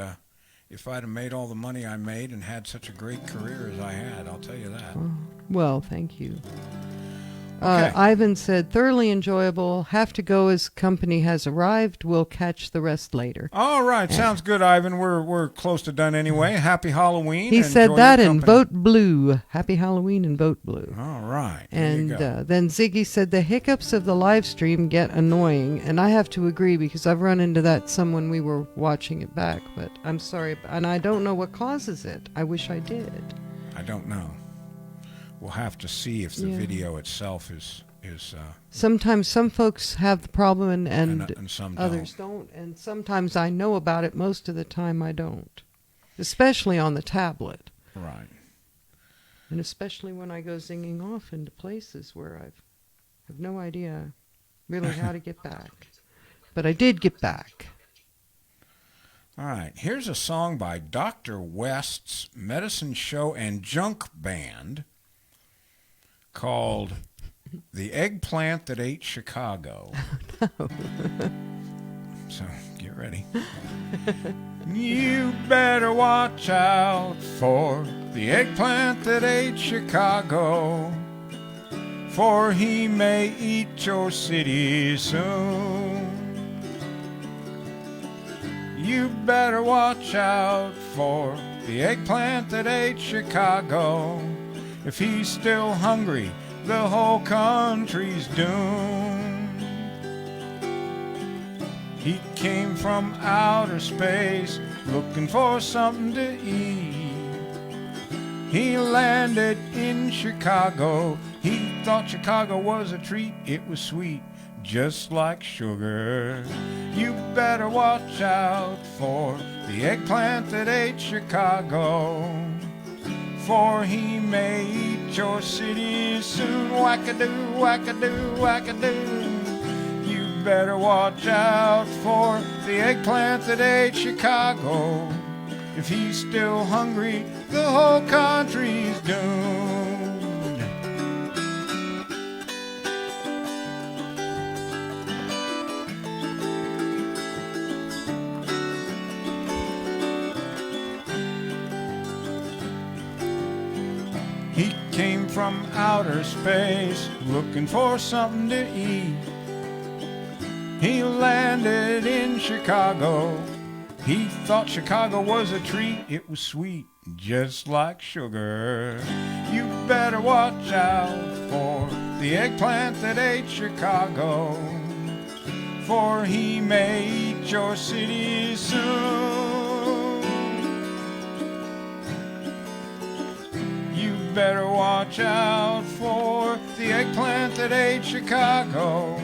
have made all the money I made and had such a great career as I had. I'll tell you that. Well, thank you. Okay. Ivan said, thoroughly enjoyable. Have to go as company has arrived. We'll catch the rest later. All right. Sounds good, Ivan. We're close to done anyway. Happy Halloween. He said Enjoy that your and company. vote blue. Happy Halloween and vote blue. All right. And There you go. then Ziggy said the hiccups of the live stream get annoying. And I have to agree, because I've run into that some when we were watching it back. But I'm sorry. And I don't know what causes it. I wish I did. I don't know. We'll have to see if the video itself is is Sometimes some folks have the problem and some others don't. And sometimes I know about it. Most of the time I don't. Especially on the tablet. Right. And especially when I go zinging off into places where I have no idea really how to get back. But I did get back. All right. Here's a song by Dr. West's Medicine Show and Junk Band called The Eggplant That Ate Chicago. No. So get ready. You better watch out for the eggplant that ate Chicago, for he may eat your city soon. You better watch out for the eggplant that ate Chicago. If he's still hungry, the whole country's doomed. He came from outer space looking for something to eat. He landed in Chicago. He thought Chicago was a treat. It was sweet, just like sugar. You better watch out for the eggplant that ate Chicago, for he may eat your city soon. Wackadoo, wackadoo, wackadoo. You better watch out for the eggplant that ate Chicago. If he's still hungry, the whole country's doomed. He came from outer space looking for something to eat. He landed in Chicago. He thought Chicago was a treat. It was sweet, just like sugar. You better watch out for the eggplant that ate Chicago, for he may eat your city soon. You better watch out for the eggplant that ate Chicago.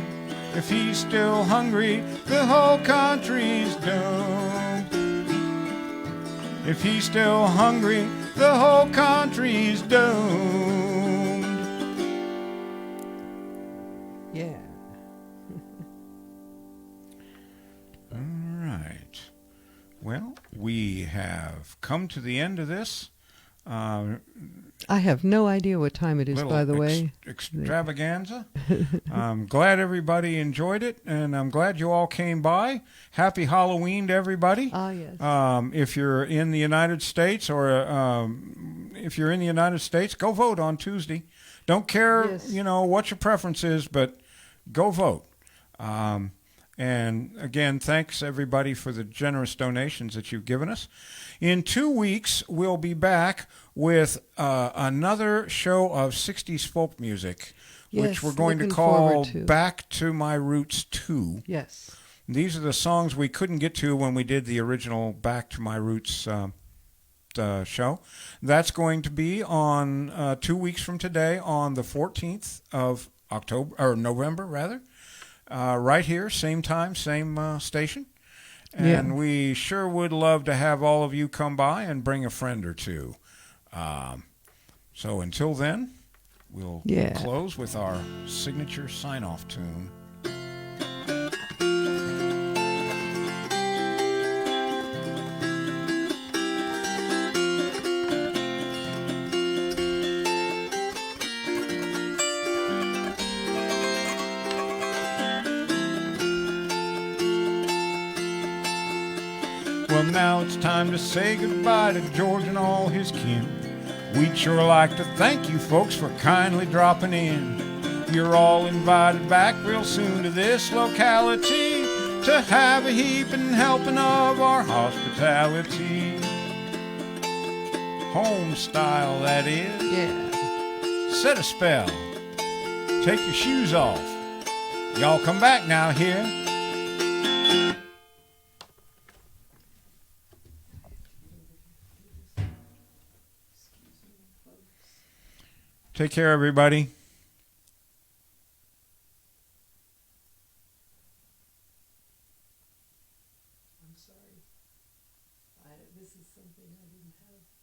If he's still hungry, the whole country's doomed. If he's still hungry, the whole country's doomed. Yeah. All right. Well, we have come to the end of this. I have no idea what time it is, by the way. Extravaganza. I'm glad everybody enjoyed it, and I'm glad you all came by. Happy Halloween to everybody. Ah, yes. If you're in the United States, or if you're in the United States, go vote on Tuesday. Don't care, Yes. What your preference is, but go vote. And again, thanks everybody for the generous donations that you've given us. In 2 weeks, we'll be back with another show of 60s folk music, which Yes, we're going to looking call forward to. Back to My Roots 2. Yes. These are the songs we couldn't get to when we did the original Back to My Roots show. That's going to be on 2 weeks from today, on the 14th of November, rather. Right here, same time, same station. And we sure would love to have all of you come by and bring a friend or two. So until then, we'll close with our signature sign-off tune. Well, now it's time to say goodbye to George and all his kin. We'd sure like to thank you folks for kindly dropping in. You're all invited back real soon to this locality to have a heaping helping of our hospitality. Home style, that is. Yeah. Set a spell. Take your shoes off. Y'all come back now here. Take care, everybody. this is something I didn't have